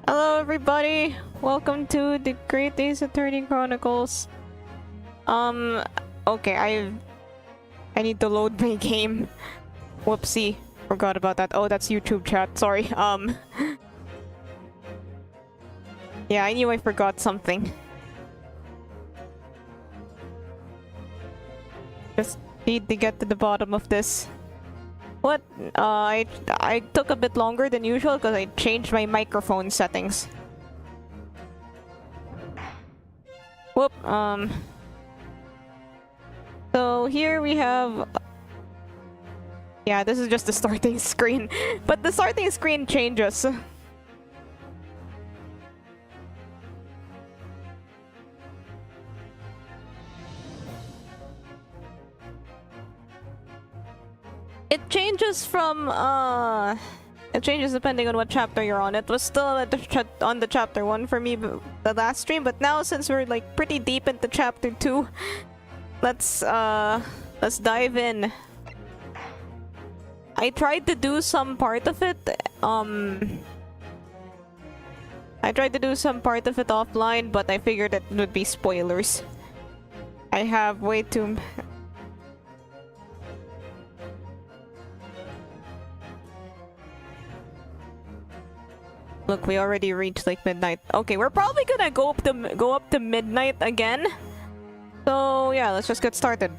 Hello everybody! Welcome to the Great Ace Attorney Chronicles. Okay, I need to load my game. Whoopsie. Forgot about that. Oh, that's YouTube chat. Sorry. Yeah, I knew I forgot something. Just need to get to the bottom of this. What? I took a bit longer than usual because I changed my microphone settings. Whoop, So here we have... Yeah, this is just the starting screen. But the starting screen changes. It changes from, it changes depending on what chapter you're on. It was still at on the chapter 1 for me the last stream, but now since we're like pretty deep into chapter 2, let's dive in. I tried to do some part of it, offline, but I figured it would be spoilers. I have way too... Look, we already reached like midnight. Okay, we're probably gonna go up to midnight again. So yeah, let's just get started.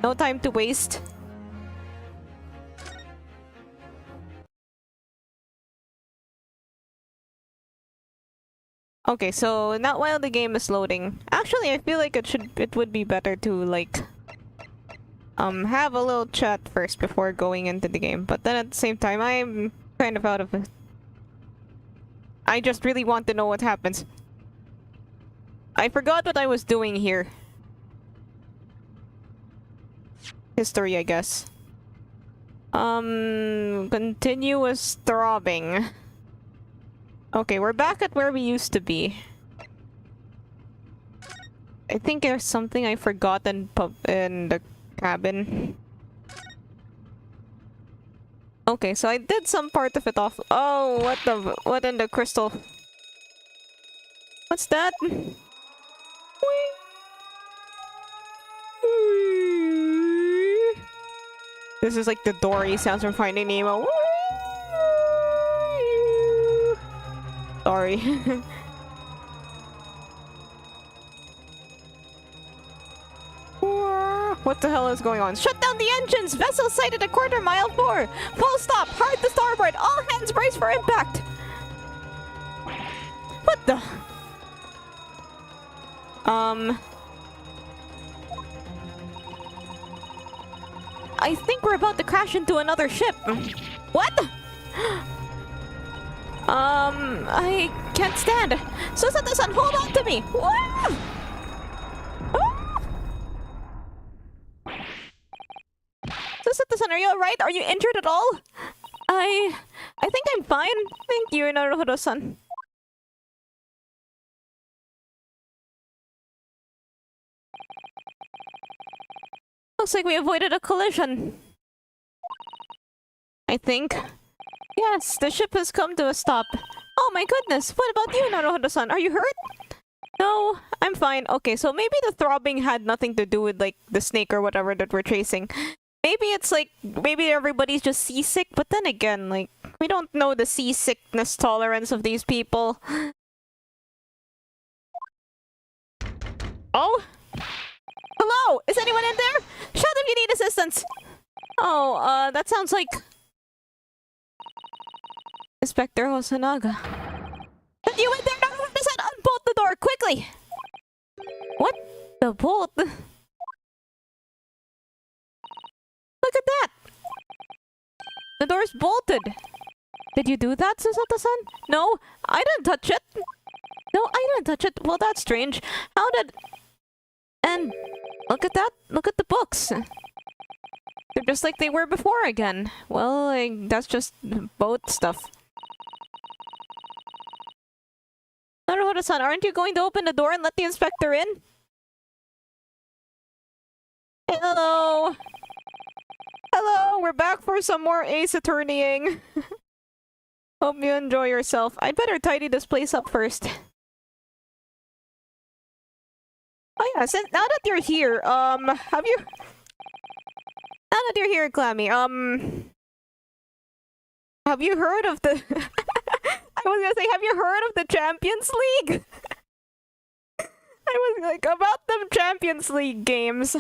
No time to waste. Okay, so not while the game is loading. Actually, I feel like it would be better to like have a little chat first before going into the game. But then at the same time, I'm kind of out of it. I just really want to know what happens. I forgot what I was doing here. History, I guess. Continuous throbbing. Okay, we're back at where we used to be. I think there's something I forgot in the cabin. Okay, so I did some part of it off. Oh, what in the crystal? What's that? This is like the Dory sounds from Finding Nemo. Sorry. What the hell is going on? Shut down the engines! Vessel sighted a quarter-mile 4! Full stop! Hard to starboard! All hands brace for impact! What the... I think we're about to crash into another ship. What? I can't stand. Susato-san, hold on to me! Whoa! Susato-san, are you alright? Are you injured at all? I think I'm fine. Thank you, Naruhodo-san. Looks like we avoided a collision. I think. Yes, the ship has come to a stop. Oh my goodness, what about you, Naruhodo-san? Are you hurt? No, I'm fine. Okay, so maybe the throbbing had nothing to do with like the snake or whatever that we're chasing. Maybe it's like, maybe everybody's just seasick, but then again, like, we don't know the seasickness tolerance of these people. Oh? Hello? Is anyone in there? Shout if you need assistance! Oh, that sounds like... Inspector Hosanaga. But you in there? No, unbolt the door, quickly! What? The bolt? Look at that! The door's bolted! Did you do that, Susato-san? No, I didn't touch it! No, I didn't touch it. Well, that's strange. How did... And... Look at that! Look at the books! They're just like they were before again. Well, like, that's just boat stuff. Naruhodo-san, aren't you going to open the door and let the inspector in? Hello! Hello! We're back for some more ace attorneying. Hope you enjoy yourself. I better tidy this place up first. Oh yeah, since now that you're here, have you... Now that you're here, Clammy, have you heard of the... I was gonna say, have you heard of the Champions League? I was like, about the Champions League games.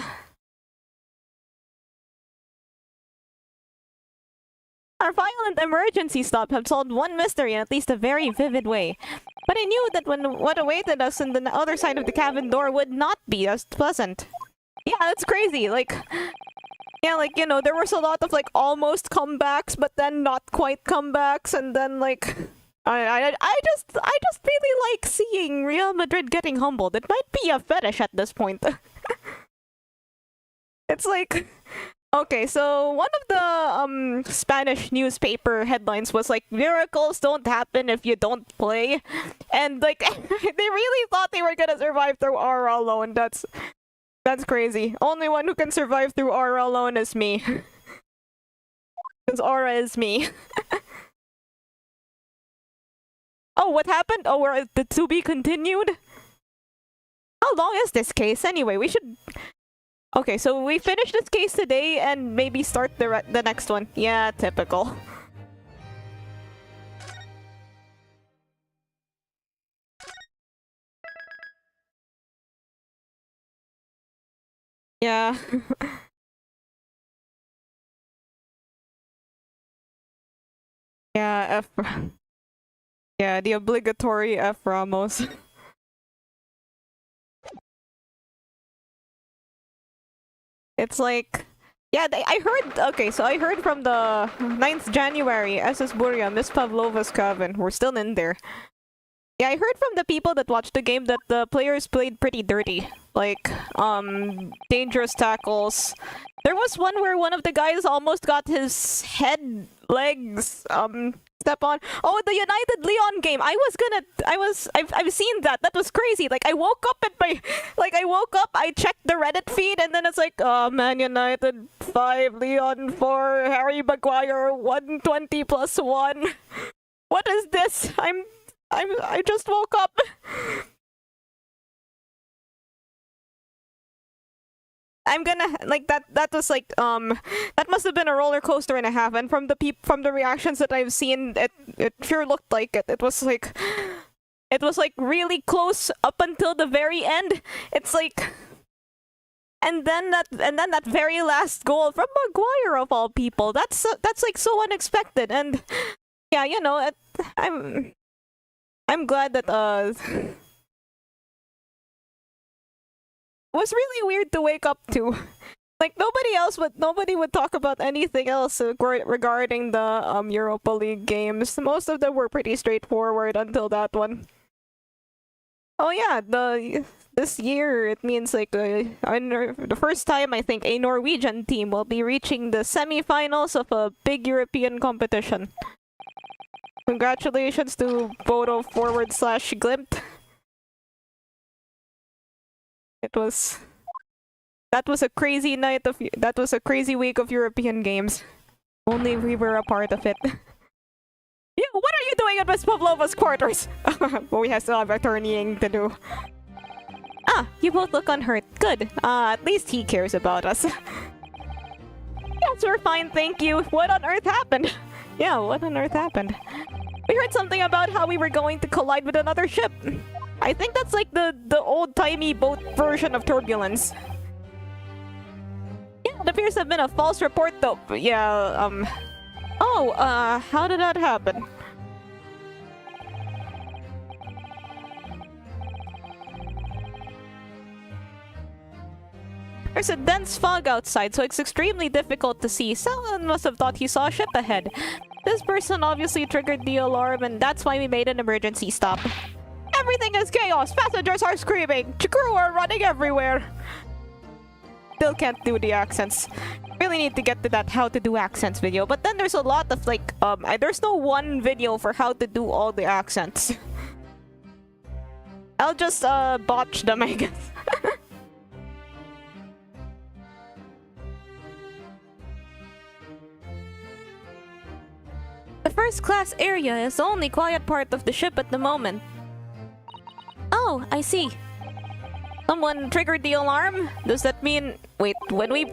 Our violent emergency stop have solved one mystery in at least a very vivid way. But I knew that what awaited us on the other side of the cabin door would not be as pleasant. Yeah, that's crazy. Like, yeah, like, you know, there was a lot of, like, almost comebacks, but then not quite comebacks, and then, like... I just really like seeing Real Madrid getting humbled. It might be a fetish at this point. It's like... Okay, so one of the Spanish newspaper headlines was like, miracles don't happen if you don't play. And like, they really thought they were gonna survive through aura alone. That's crazy. Only one who can survive through aura alone is me. Because aura is me. Oh, what happened? Oh, we're the to be continued? How long is this case anyway? We should... Okay, so we finish this case today and maybe start the next one. Yeah, typical. Yeah. Yeah, F... Yeah, the obligatory F Ramos. It's like... Yeah, I heard... Okay, so I heard from the 9th January, SS Buria, Miss Pavlova's cabin. We're still in there. Yeah, I heard from the people that watched the game that the players played pretty dirty. Like, dangerous tackles. There was one where one of the guys almost got his head, legs, step on. Oh, the United Leon game. I've seen that. That was crazy. Like, I woke up at my... Like, I checked the Reddit feed, and then it's like, Man United 5, Leon 4, Harry Maguire 120 plus 1. What is this? I just woke up. I'm gonna like that was like that must have been a roller coaster and a half, and from the reactions that I've seen, it sure looked like it. It was like really close up until the very end. It's like and then that very last goal from Maguire of all people. That's like so unexpected, and yeah, you know, I'm glad that it was really weird to wake up to. Like nobody would talk about anything else regarding the Europa League games. Most of them were pretty straightforward until that one. Oh yeah, this year it means like the first time I think a Norwegian team will be reaching the semi-finals of a big European competition. Congratulations to Bodo /Glimt. That was a crazy week of European games. Only we were a part of it. Yeah, what are you doing at Miss Pavlova's quarters? We still have attorneying to do. Ah, you both look unhurt. Good. At least he cares about us. Yes, we're fine, thank you. What on earth happened? Yeah, what on earth happened? We heard something about how we were going to collide with another ship. I think that's like the old-timey boat version of turbulence. Yeah, it appears to have been a false report though. Yeah, Oh, how did that happen? There's a dense fog outside, so it's extremely difficult to see. Someone must have thought he saw a ship ahead. This person obviously triggered the alarm, and that's why we made an emergency stop. Everything is chaos! Passengers are screaming! Crew are running everywhere! Still can't do the accents. Really need to get to that how to do accents video, but then there's a lot of like, there's no one video for how to do all the accents. I'll just, botch them, I guess. The first class area is the only quiet part of the ship at the moment. Oh, I see. Someone triggered the alarm? Does that mean... Wait, when we...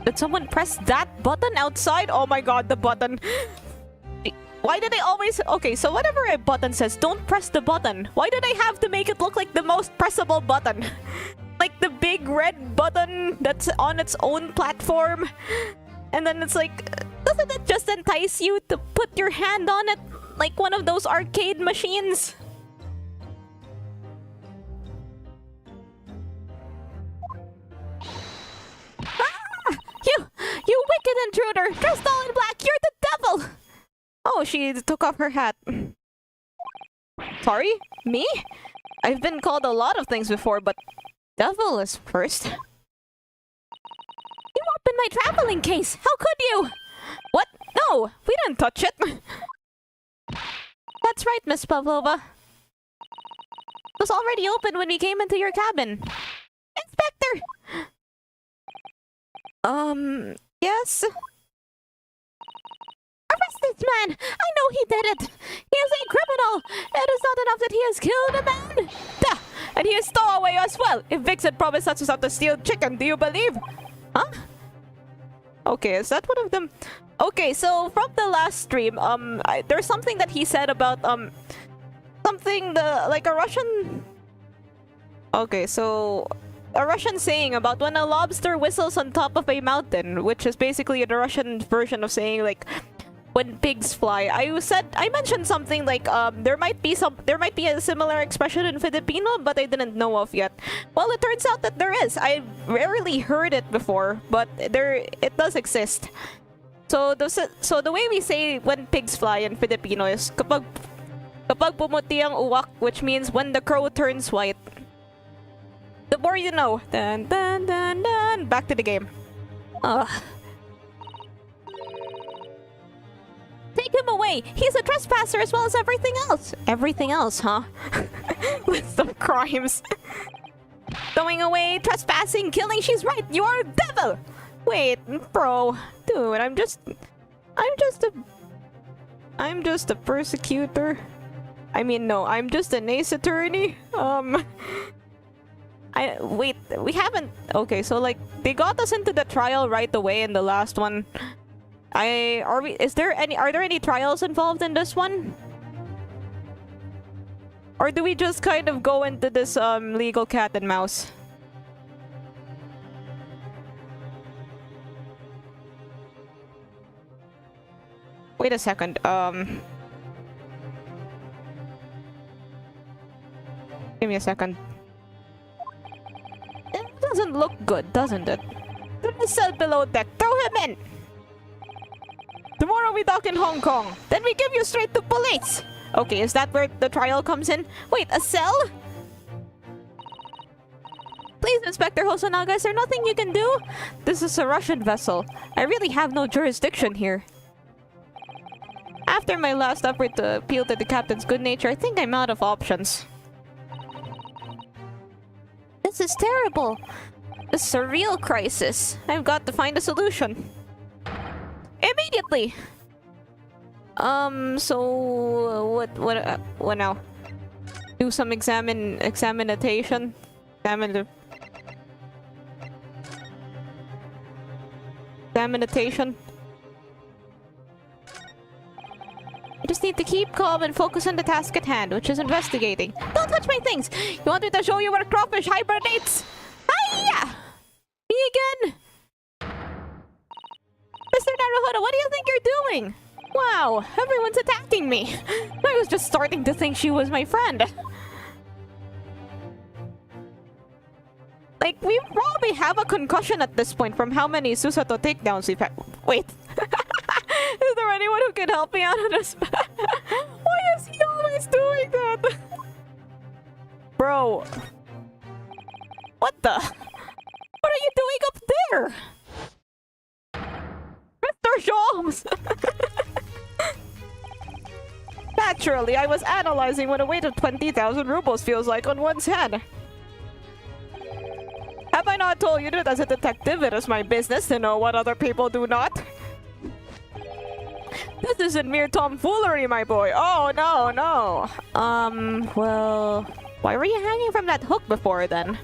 Did someone press that button outside? Oh my god, the button. Why do they always... Okay, so whenever a button says, don't press the button, why do they have to make it look like the most pressable button? Like the big red button that's on its own platform? And then it's like... Doesn't it just entice you to put your hand on it? Like one of those arcade machines? You wicked intruder! Dressed all in black, you're the devil! Oh, she took off her hat. Sorry? Me? I've been called a lot of things before, but devil is first. You opened my traveling case! How could you? What? No! We didn't touch it! That's right, Miss Pavlova. It was already open when we came into your cabin. Inspector! Yes? Arrest this man! I know he did it! He is a criminal! It is not enough that he has killed a man! Duh! And he is stowaway as well! If Vix had promised us not to steal chicken, do you believe? Huh? Okay, is that one of them? Okay, so from the last stream, there's something that he said about, something like a Russian... Okay, so... A Russian saying about when a lobster whistles on top of a mountain, which is basically the Russian version of saying like when pigs fly. I mentioned something like there might be a similar expression in Filipino, but I didn't know of yet. Well, it turns out that there is. I rarely heard it before, but it does exist. So the way we say when pigs fly in Filipino is kapag pumuti ang uwak, which means when the crow turns white. The more you know. Dun, dun, dun, dun. Back to the game. Ugh. Take him away! He's a trespasser as well as everything else! Everything else, huh? List of crimes. Throwing away, trespassing, killing, she's right! You are a devil! Wait, bro. Dude, I'm just a persecutor. I mean, no, I'm just an ace attorney. Wait, we haven't... Okay, so like, they got us into the trial right away in the last one. Are there any trials involved in this one? Or do we just kind of go into this, legal cat and mouse? Wait a second, give me a second. It doesn't look good, doesn't it? There's a cell below deck. Throw him in! Tomorrow we dock in Hong Kong. Then we give you straight to police! Okay, is that where the trial comes in? Wait, a cell? Please, Inspector Hosonaga, is there nothing you can do? This is a Russian vessel. I really have no jurisdiction here. After my last effort to appeal to the captain's good nature, I think I'm out of options. This is terrible. This is a real crisis. I've got to find a solution. Immediately! So... What now? Do some examination? Examination? I just need to keep calm and focus on the task at hand, which is investigating. Don't touch my things! You want me to show you where crawfish hibernates? Hiya! Me again? Mr. Naruhodo, what do you think you're doing? Wow, everyone's attacking me. I was just starting to think she was my friend. Like, we probably have a concussion at this point from how many Susato takedowns we've had. Wait. Is there anyone who can help me out of this? Why is he always doing that? Bro. What the? What are you doing up there? Mr. Sholmes! Naturally, I was analyzing what a weight of 20,000 rubles feels like on one's head. Have I not told you that as a detective, it is my business to know what other people do not? This isn't mere tomfoolery, my boy. Oh, no, no. Well... Why were you hanging from that hook before, then?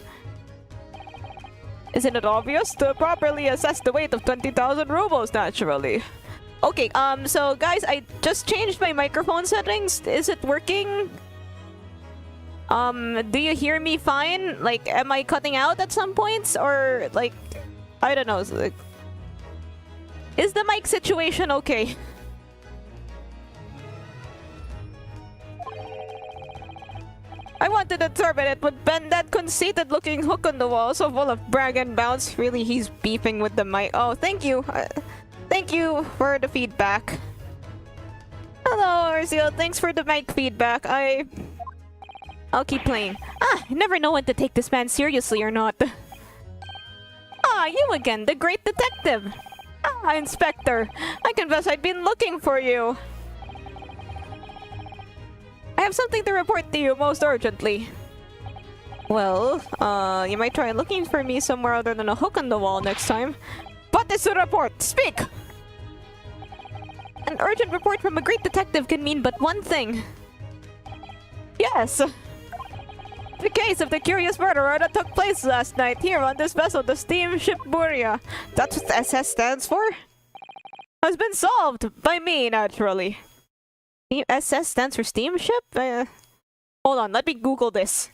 Isn't it obvious? To properly assess the weight of 20,000 rubles, naturally. Okay, so guys, I just changed my microphone settings. Is it working? Do you hear me fine? Like, am I cutting out at some points? Or, like, I don't know. Like, is the mic situation okay? I wanted to determine it would bend that conceited-looking hook on the wall, so full of brag and bounce. Really, he's beefing with the mic. Oh, thank you. Thank you for the feedback. Hello, Ursula. Thanks for the mic feedback. I'll keep playing. I never know when to take this man seriously or not. You again, the great detective. Inspector. I confess I'd been looking for you. I have something to report to you most urgently. Well, you might try looking for me somewhere other than a hook on the wall next time. What is the report? Speak! An urgent report from a great detective can mean but one thing. Yes! The case of the curious murderer that took place last night here on this vessel, the steamship Buria. That's what the SS stands for? Has been solved by me, naturally. SS stands for steamship? Hold on, let me Google this.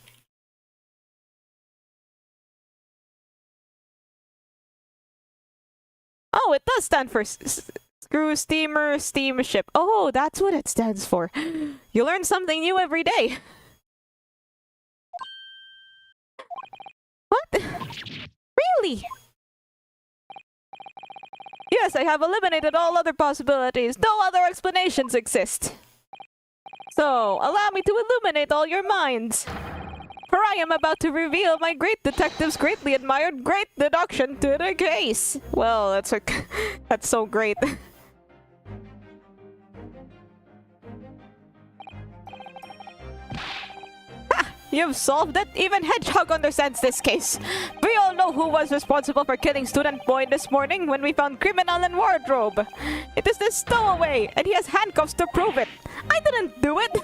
Oh, it does stand for screw steamer steamship. Oh, that's what it stands for. You learn something new every day. What? Really? Yes, I have eliminated all other possibilities. No other explanations exist. So, allow me to illuminate all your minds. For I am about to reveal my great detective's greatly admired great deduction to the case. Well, that's so great. You've solved it. Even Hedgehog understands this case. We all know who was responsible for killing student boy this morning when we found criminal in wardrobe. It is this stowaway, and he has handcuffs to prove it. I didn't do it.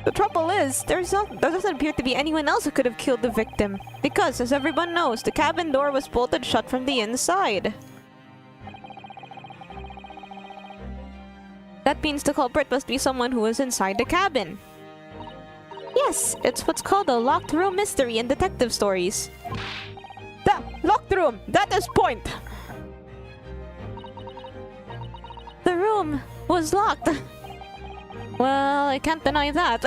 The trouble is, there doesn't appear to be anyone else who could have killed the victim. Because, as everyone knows, the cabin door was bolted shut from the inside. That means the culprit must be someone who was inside the cabin. Yes, it's what's called a locked room mystery in detective stories. The locked room! That is point! The room was locked. Well, I can't deny that.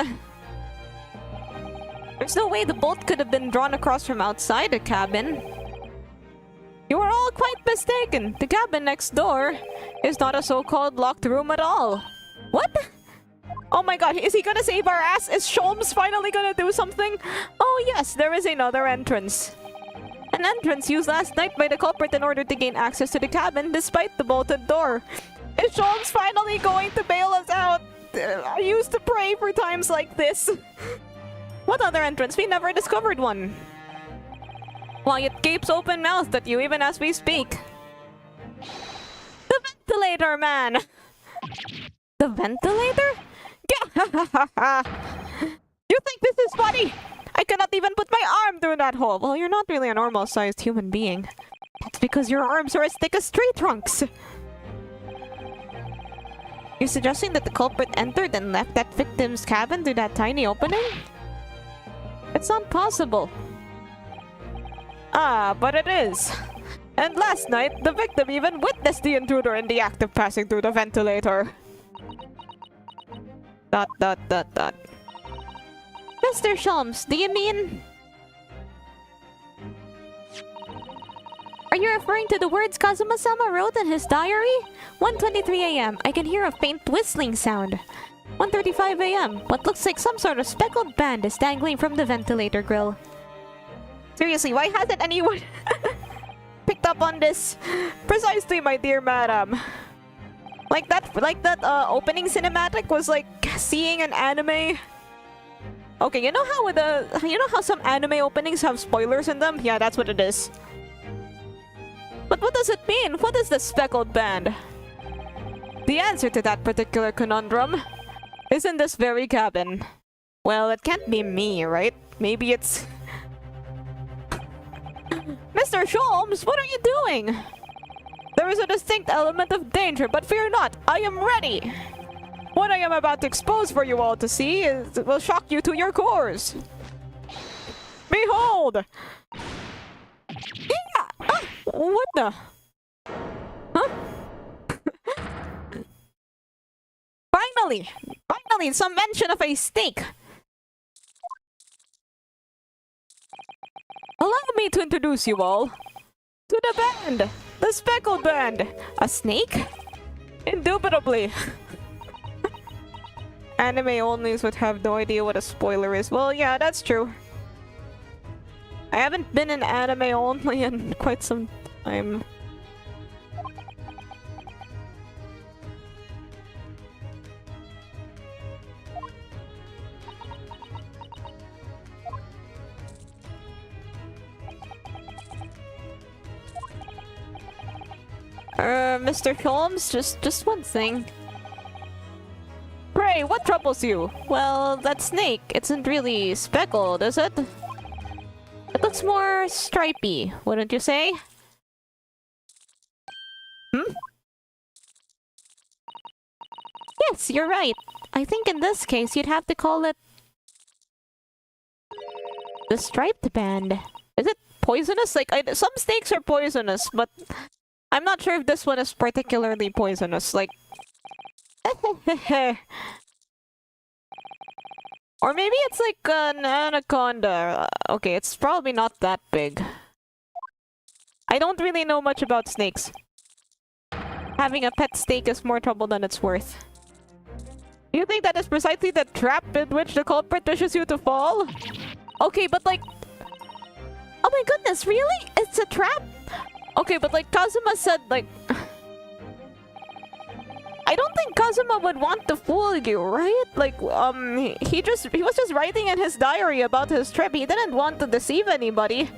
There's no way the bolt could have been drawn across from outside the cabin. You are all quite mistaken. The cabin next door is not a so-called locked room at all. What? Oh my god, is he gonna save our ass? Is Sholmes finally gonna do something? Oh yes, there is another entrance. An entrance used last night by the culprit in order to gain access to the cabin despite the bolted door. Is Sholmes finally going to bail us out? I used to pray for times like this. What other entrance? We never discovered one. Why, it gapes open-mouthed at you even as we speak. The ventilator, man! The ventilator? You think this is funny? I cannot even put my arm through that hole. Well, you're not really a normal-sized human being. That's because your arms are as thick as tree trunks. You're suggesting that the culprit entered and left that victim's cabin through that tiny opening? It's not possible. Ah, but it is. And last night, the victim even witnessed the intruder in the act of passing through the ventilator. ... Mr. Sholmes, do you mean... Are you referring to the words Kazuma-sama wrote in his diary? 1:23 AM. I can hear a faint whistling sound. 1:35 AM. What looks like some sort of speckled band is dangling from the ventilator grill. Seriously, why hasn't anyone picked up on this? Precisely, my dear madam. Like that opening cinematic was like seeing an anime. Okay, you know how some anime openings have spoilers in them? Yeah, that's what it is. But what does it mean? What is the speckled band? The answer to that particular conundrum is in this very cabin. Well, it can't be me, right? Maybe it's... Mr. Sholmes, what are you doing? There is a distinct element of danger, but fear not, I am ready! What I am about to expose for you all to see will shock you to your cores. Behold! Yeah! Ah, what the? Huh? Finally, some mention of a snake. Allow me to introduce you all to the band, the Speckled Band. A snake? Indubitably. Anime onlys would have no idea what a spoiler is. Well, yeah, that's true. I haven't been in anime only in quite some time. Mr. Holmes, just one thing. Pray, what troubles you? Well, that snake isn't really speckled, is it? It looks more stripy, wouldn't you say? Hmm? Yes, you're right. I think in this case you'd have to call it... the striped band. Is it poisonous? Like, some snakes are poisonous, but... I'm not sure if this one is particularly poisonous, like... Or maybe it's like an anaconda. Okay, it's probably not that big. I don't really know much about snakes. Having a pet snake is more trouble than it's worth. Do you think that is precisely the trap in which the culprit wishes you to fall? Okay, but like... Oh my goodness, really? It's a trap? Okay, but like Kazuma said, like... I don't think Kazuma would want to fool you, right? Like, he was just writing in his diary about his trip. He didn't want to deceive anybody.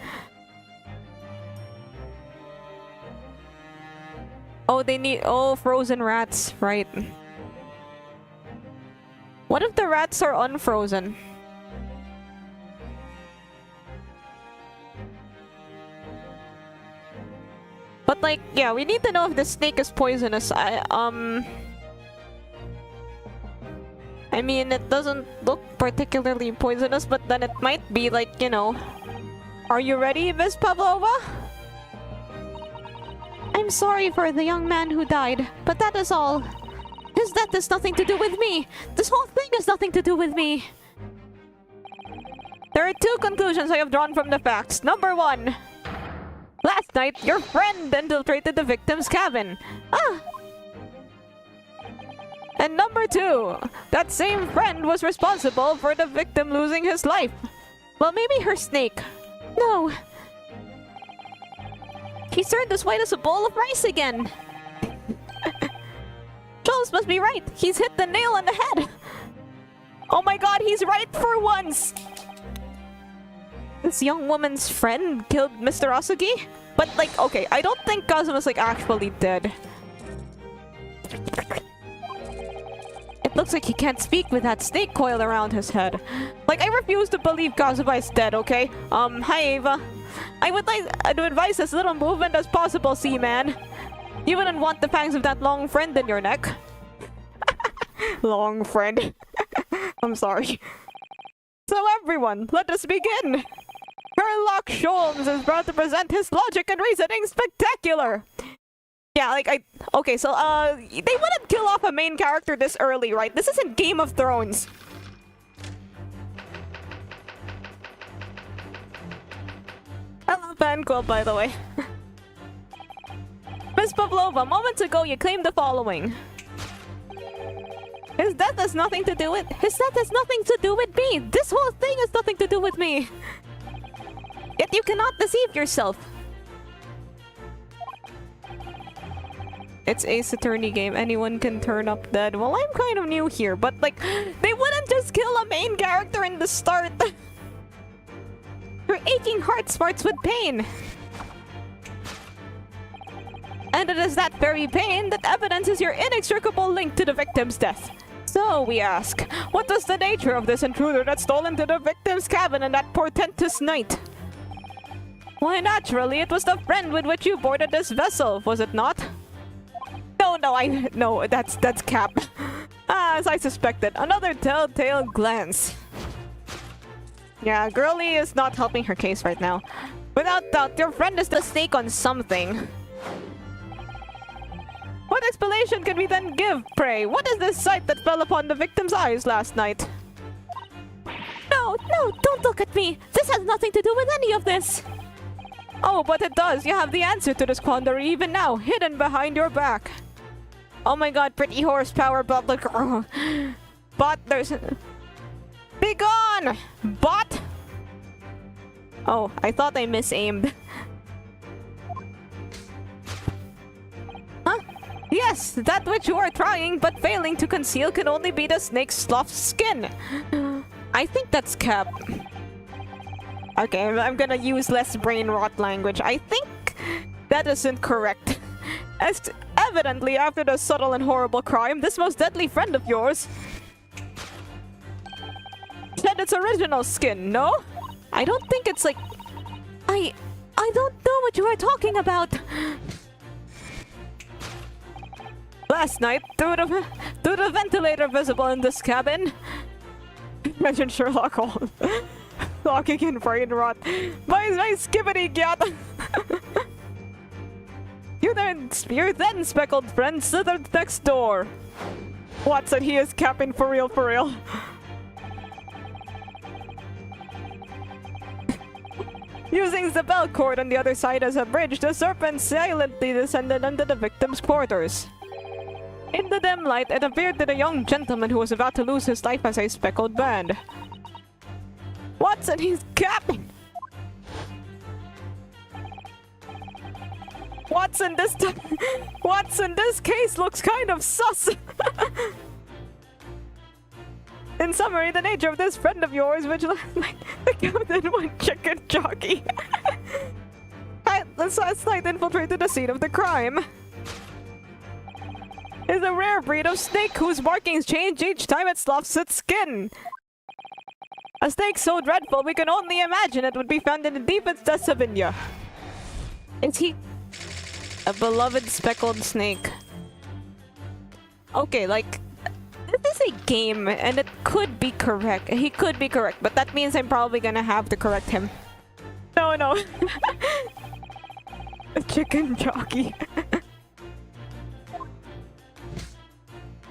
Oh, they need... Oh, frozen rats, right. What if the rats are unfrozen? But like, yeah, we need to know if the snake is poisonous. I mean, it doesn't look particularly poisonous, but then it might be, like, you know. Are you ready, Miss Pavlova? I'm sorry for the young man who died, but that is all. His death has nothing to do with me. This whole thing has nothing to do with me. There are two conclusions I have drawn from the facts. Number one. Last night, your friend infiltrated the victim's cabin. Ah! And number two, that same friend was responsible for the victim losing his life. Well, maybe her snake. No. He's turned as white as a bowl of rice again. Charles must be right. He's hit the nail on the head. Oh my god, he's right for once. This young woman's friend killed Mr. Asugi? But like, okay, I don't think Kazuma's like actually dead. It looks like he can't speak with that snake coil around his head. Like, I refuse to believe Kazuma is dead, okay? Hi Ava. I would like to advise as little movement as possible, Seaman. You wouldn't want the fangs of that long friend in your neck. Long friend. I'm sorry. So everyone, let us begin! Sherlock Sholmes is about to present his logic and reasoning spectacular! Yeah, like, okay, so, they wouldn't kill off a main character this early, right? This isn't Game of Thrones. Hello, fan club, by the way. Miss Pavlova, moments ago you claimed the following. His death has nothing to do with... His death has nothing to do with me! This whole thing has nothing to do with me! Yet you cannot deceive yourself! It's Ace Attorney game. Anyone can turn up dead. Well, I'm kind of new here, but like, they wouldn't just kill a main character in the start. Your aching heart smarts with pain. And it is that very pain that evidences your inextricable link to the victim's death. So we ask, what was the nature of this intruder that stole into the victim's cabin on that portentous night? Why, naturally, it was the friend with which you boarded this vessel, was it not? No, that's Cap. As I suspected, another telltale glance. Yeah, girlie is not helping her case right now. Without doubt, your friend is the snake on something. What explanation can we then give, pray? What is this sight that fell upon the victim's eyes last night? No, don't look at me! This has nothing to do with any of this! Oh, but it does! You have the answer to this quandary even now, hidden behind your back! Oh my god, pretty horsepower, blah blah blah. But there's... Be gone! Bot! Oh, I thought I misaimed. Huh? Yes, that which you are trying but failing to conceal can only be the snake's sloughed skin. I think that's Cap. Okay, I'm gonna use less brain rot language. I think that isn't correct. As evidently, after the subtle and horrible crime, this most deadly friend of yours shed its original skin, no? I don't think it's like... I don't know what you are talking about. Last night, through the ventilator visible in this cabin... Imagine Sherlock Holmes locking in brain rot. My skibbity gat! Your then speckled friend slithered next door. Watson, he is capping for real, for real. Using the bell cord on the other side as a bridge, the serpent silently descended into the victim's quarters. In the dim light, it appeared that a young gentleman who was about to lose his life as a speckled band. Watson, he's capping! Watson, this case looks kind of sus! In summary, the nature of this friend of yours, which looks like the captain one chicken jockey, last night infiltrated the scene of the crime, is a rare breed of snake whose markings change each time it sloughs its skin. A snake so dreadful we can only imagine it would be found in the deepest depths of India. Is he a beloved speckled snake? Okay, like, this is a game and it could be correct. He could be correct, but that means I'm probably gonna have to correct him. No. A chicken jockey.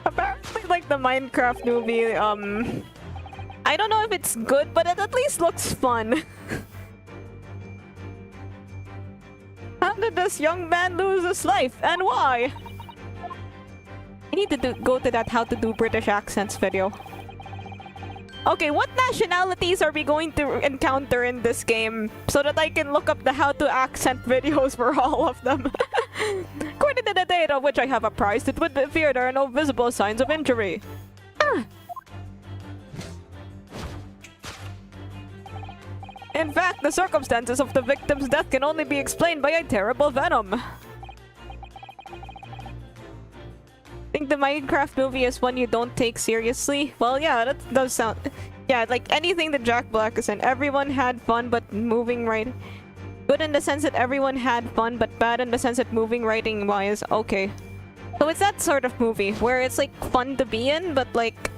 Apparently, like the Minecraft movie, I don't know if it's good, but it at least looks fun. How did this young man lose his life, and why? I need to go to that how to do British accents video. Okay, what nationalities are we going to encounter in this game so that I can look up the how to accent videos for all of them? According to the data of which I have apprised, it would appear there are no visible signs of injury. In fact, the circumstances of the victim's death can only be explained by a terrible venom. I think the Minecraft movie is one you don't take seriously. Well, yeah, that does sound... Yeah, like anything that Jack Black is in. Everyone had fun, but moving right... Good in the sense that everyone had fun, but bad in the sense that moving writing-wise. Okay. So it's that sort of movie, where it's like fun to be in, but like...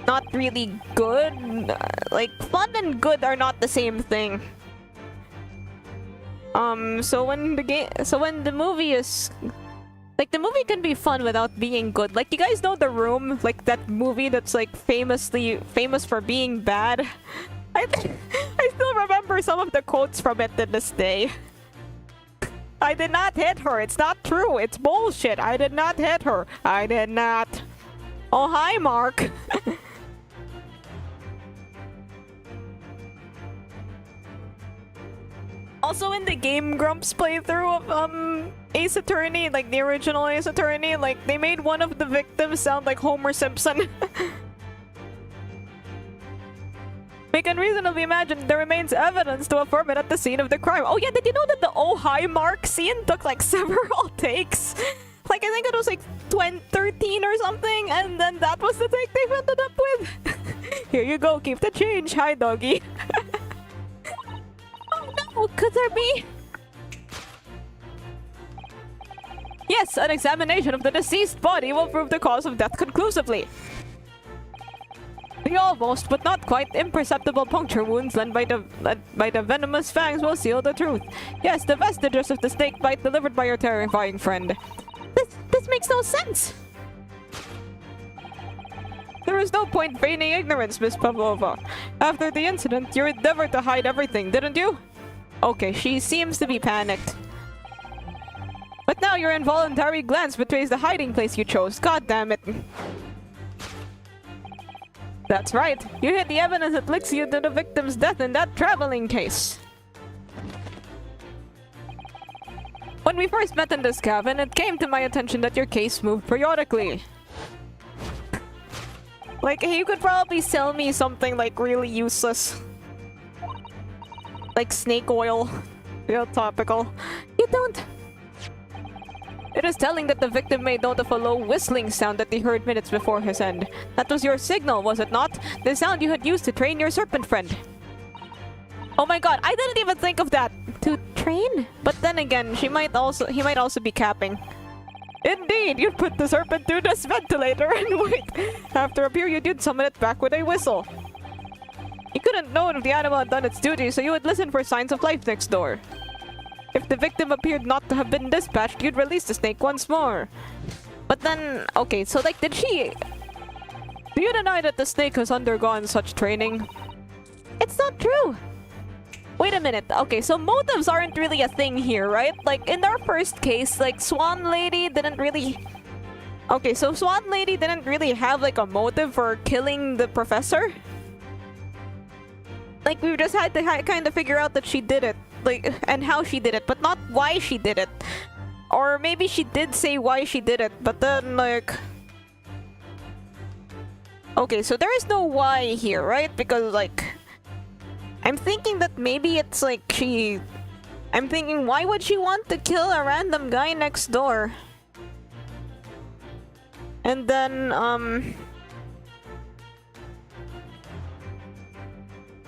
not really good. Like, fun and good are not the same thing. So when the movie is... Like, the movie can be fun without being good. Like, you guys know The Room? Like, that movie that's, like, famous for being bad? I still remember some of the quotes from it to this day. I did not hit her. It's not true. It's bullshit. I did not hit her. I did not. Oh, hi, Mark. Also, in the Game Grumps playthrough of Ace Attorney, like the original Ace Attorney, like they made one of the victims sound like Homer Simpson. We can reasonably imagine there remains evidence to affirm it at the scene of the crime. Oh yeah, did you know that the oh hi mark scene took like several takes? Like I think it was like 13 or something, and then that was the take they ended up with. Here you go, keep the change. Hi doggy. Oh no, could there be? Yes, an examination of the deceased body will prove the cause of death conclusively. The almost, but not quite, imperceptible puncture wounds led by the venomous fangs will seal the truth. Yes, the vestiges of the snake bite delivered by your terrifying friend. This makes no sense! There is no point feigning ignorance, Miss Pavlova. After the incident, you endeavored to hide everything, didn't you? Okay, she seems to be panicked. But now your involuntary glance betrays the hiding place you chose. God damn it. That's right. You hid the evidence that links you to the victim's death in that traveling case. When we first met in this cabin, it came to my attention that your case moved periodically. Like, you could probably sell me something like really useless. Like snake oil. Real topical. You don't. It is telling that the victim made note of a low whistling sound that he heard minutes before his end. That was your signal, was it not? The sound you had used to train your serpent friend. Oh my god, I didn't even think of that! To train? But then again, he might also be capping. Indeed, you put the serpent through this ventilator and wait! After a period, you'd summon it back with a whistle. You couldn't know if the animal had done its duty, so you would listen for signs of life next door. If the victim appeared not to have been dispatched, you'd release the snake once more. But then, okay, so like, did she... Do you deny that the snake has undergone such training? It's not true! Wait a minute, okay, so motives aren't really a thing here, right? Like, in our first case, like, Swan Lady didn't really... Okay, so Swan Lady didn't really have, like, a motive for killing the professor? Like, we just had to kind of figure out that she did it. Like, and how she did it, but not why she did it. Or maybe she did say why she did it, but then, like... Okay, so there is no why here, right? Because, like... I'm thinking that maybe it's like she... I'm thinking, why would she want to kill a random guy next door? And then,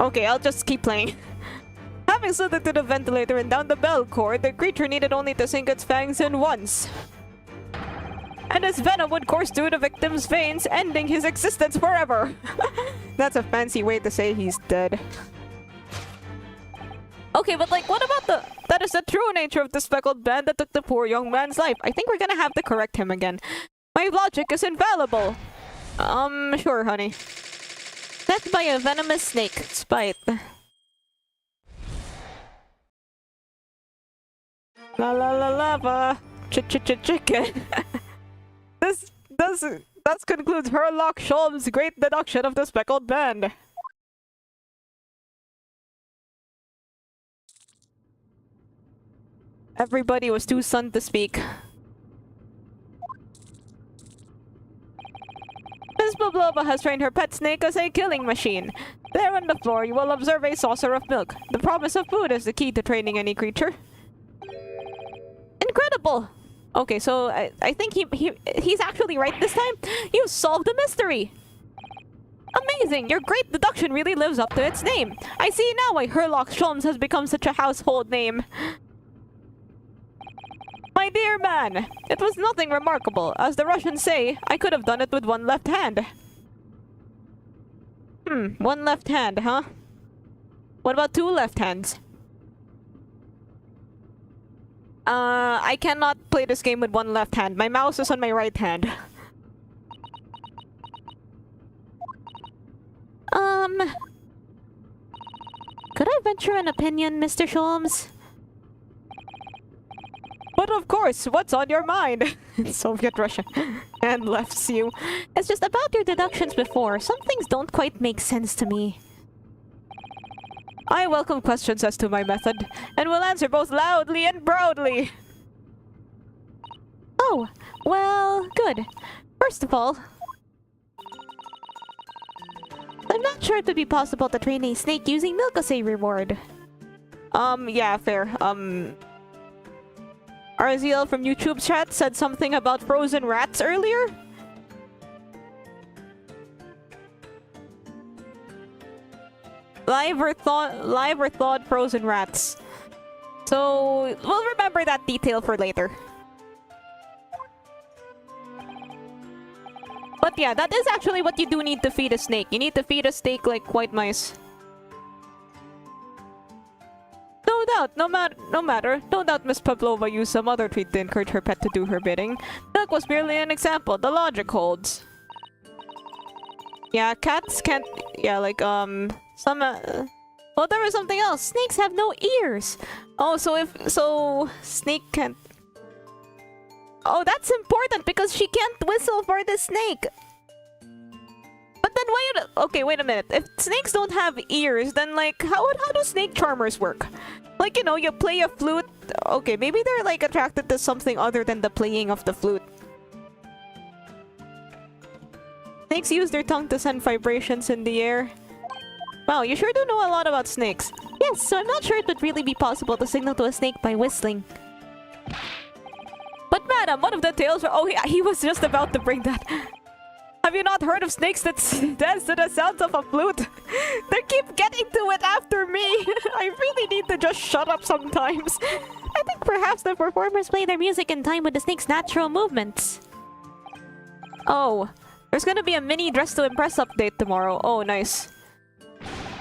okay, I'll just keep playing. Having slid into the ventilator and down the bell cord, the creature needed only to sink its fangs in once. And his venom would course through the victim's veins, ending his existence forever. That's a fancy way to say he's dead. Okay, but like, what about the... That is the true nature of the speckled band that took the poor young man's life. I think we're gonna have to correct him again. My logic is infallible. Sure, honey. Death by a venomous snake. Spite. La la la lava. Chicken. That concludes Herlock Sholm's great deduction of the speckled band. Everybody was too stunned to speak. Miss Pavlova has trained her pet snake as a killing machine. There on the floor, you will observe a saucer of milk. The promise of food is the key to training any creature. Incredible! Okay, so I think he's actually right this time. You solved the mystery! Amazing! Your great deduction really lives up to its name. I see now why Herlock Sholmes has become such a household name. My dear man, it was nothing remarkable. As the Russians say, I could have done it with one left hand. One left hand, huh? What about two left hands? I cannot play this game with one left hand. My mouse is on my right hand. Could I venture an opinion, Mr. Sholmes? But of course, what's on your mind? Soviet Russia. And left you. It's just about your deductions before. Some things don't quite make sense to me. I welcome questions as to my method, and will answer both loudly and proudly. Oh, well, good. First of all, I'm not not sure it would be possible to train a snake using milk as a reward. Yeah, fair. RZL from YouTube chat said something about frozen rats earlier. Live or thawed frozen rats. So we'll remember that detail for later. But yeah, that is actually what you do need to feed a snake. You need to feed a snake like white mice. No doubt, no matter. No doubt Miss Pavlova used some other treat to encourage her pet to do her bidding. Milk was merely an example. The logic holds. Yeah, cats can't... Yeah, like, some... well, there was something else. Snakes have no ears. Oh, so snake can't... Oh, that's important because she can't whistle for the snake. But then wait... Okay, wait a minute. If snakes don't have ears, then like, how do snake charmers work? Like, you know, you play a flute. Okay, maybe they're like attracted to something other than the playing of the flute. Snakes use their tongue to send vibrations in the air. Wow, you sure do know a lot about snakes. Yes, so I'm not sure it would really be possible to signal to a snake by whistling. But madam, one of the tales... Oh, he was just about to bring that. Have you not heard of snakes that dance to the sounds of a flute? They keep getting to it after me. I really need to just shut up sometimes. I think perhaps the performers play their music in time with the snake's natural movements. Oh, there's gonna be a mini Dress to Impress update tomorrow. Oh, nice.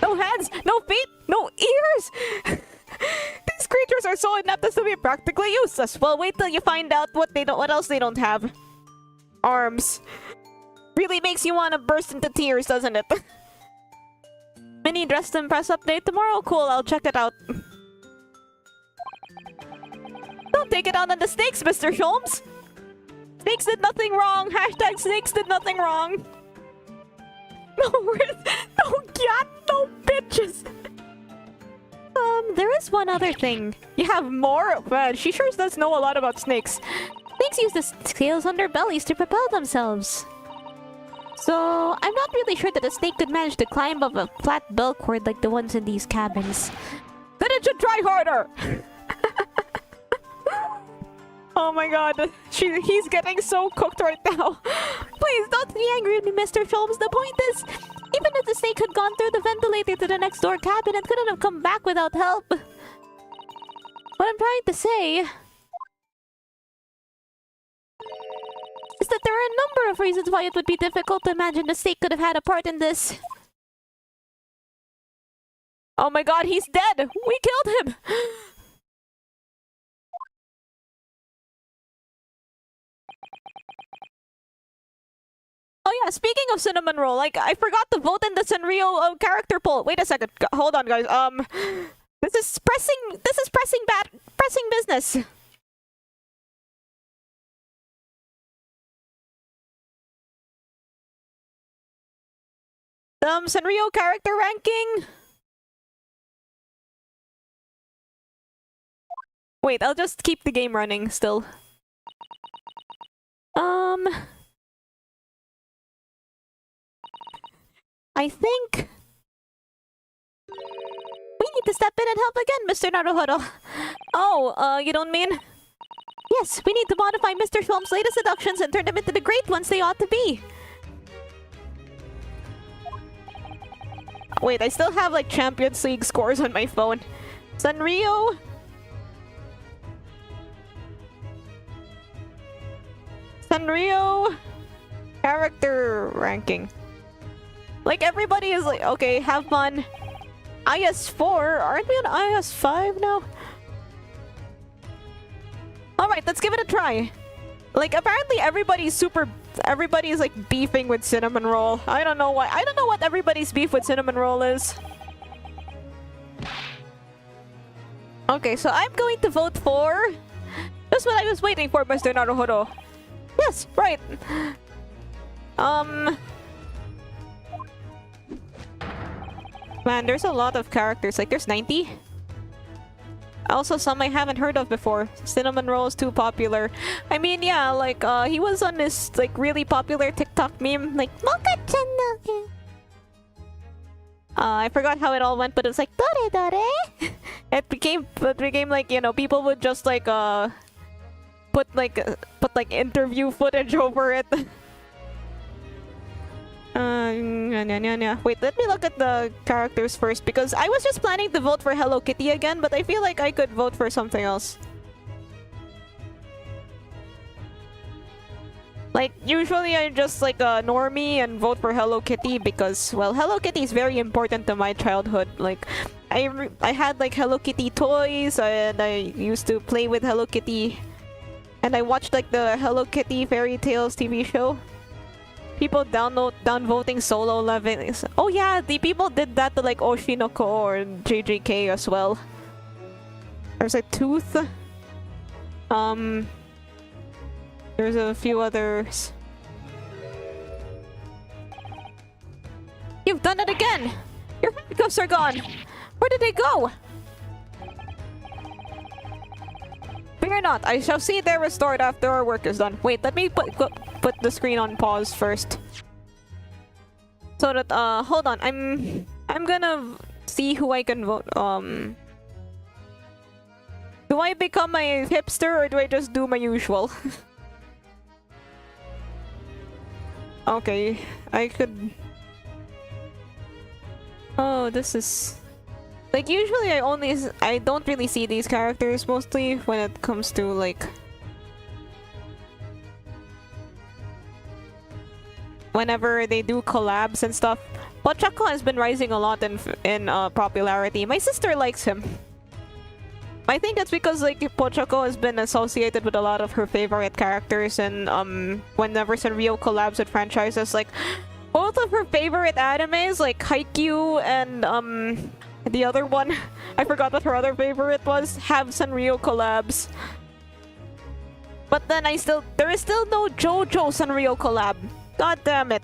No hands, no feet, no ears! These creatures are so inept as to be practically useless. Well, wait till you find out what else they don't have. Arms. Really makes you want to burst into tears, doesn't it? Mini Dress to Impress update tomorrow? Cool, I'll check it out. Don't take it out on the snakes, Mr. Sholmes! Snakes did nothing wrong! Hashtag snakes did nothing wrong! No, no cat, no bitches! There is one other thing. You have more? Man, she sure does know a lot about snakes. Snakes use the scales on their bellies to propel themselves. So, I'm not really sure that a snake could manage to climb up a flat bell cord like the ones in these cabins. Then it should try harder! Oh my god, he's getting so cooked right now. Please, don't be angry with me, Mr. Sholmes. The point is, even if the snake had gone through the ventilator to the next door cabin, it couldn't have come back without help. What I'm trying to say is that there are a number of reasons why it would be difficult to imagine the snake could have had a part in this. Oh my god, he's dead! We killed him! Oh yeah, speaking of cinnamon roll, like, I forgot to vote in the Sanrio character poll. Wait a second. Hold on, guys. This is pressing business. Sanrio character ranking. Wait, I'll just keep the game running still. I think we need to step in and help again, Mr. Naruhodo. Oh, you don't mean? Yes, we need to modify Mr. Sholmes' latest seductions and turn them into the great ones they ought to be. Wait, I still have like Champions League scores on my phone. Sanrio. Sanrio character ranking. Like, everybody is like, okay, have fun. IS4? Aren't we on IS5 now? Alright, let's give it a try. Like, apparently everybody's like beefing with Cinnamon Roll. I don't know why. I don't know what everybody's beef with Cinnamon Roll is. Okay, so I'm going to vote for... That's what I was waiting for, Mr. Naruhodo. Yes, right. Man, there's a lot of characters. Like, there's 90. Also, some I haven't heard of before. Cinnamon Roll is too popular. I mean, yeah, like, he was on this, like, really popular TikTok meme. Like, Mocha-chan. I forgot how it all went, but it was like dore dore. It became like, you know, people would just like put like interview footage over it. Wait, let me look at the characters first, because I was just planning to vote for Hello Kitty again, but I feel like I could vote for something else. Like, usually I just like a normie and vote for Hello Kitty because, well, Hello Kitty is very important to my childhood. Like, I had like Hello Kitty toys, and I used to play with Hello Kitty, and I watched like the Hello Kitty Fairy Tales TV show. People downvoting solo levels. Oh yeah, the people did that to like Oshinoko or JJK as well. There's a Tooth. There's a few others. You've done it again! Your handcuffs are gone! Where did they go? Fear not, I shall see they're restored after our work is done. Wait, let me put the screen on pause first. So that, hold on, I'm gonna see who I can vote, do I become a hipster or do I just do my usual? Okay, I could... Oh, this is... Like, usually I don't really see these characters mostly when it comes to, like... Whenever they do collabs and stuff. Pochako has been rising a lot in popularity. My sister likes him. I think it's because, like, Pochako has been associated with a lot of her favorite characters, and, whenever Sanrio collabs with franchises, like, both of her favorite animes, like Haikyuu and, the other one, I forgot what her other favorite was, have Sanrio collabs. But then there is still no JoJo Sanrio collab. God damn it.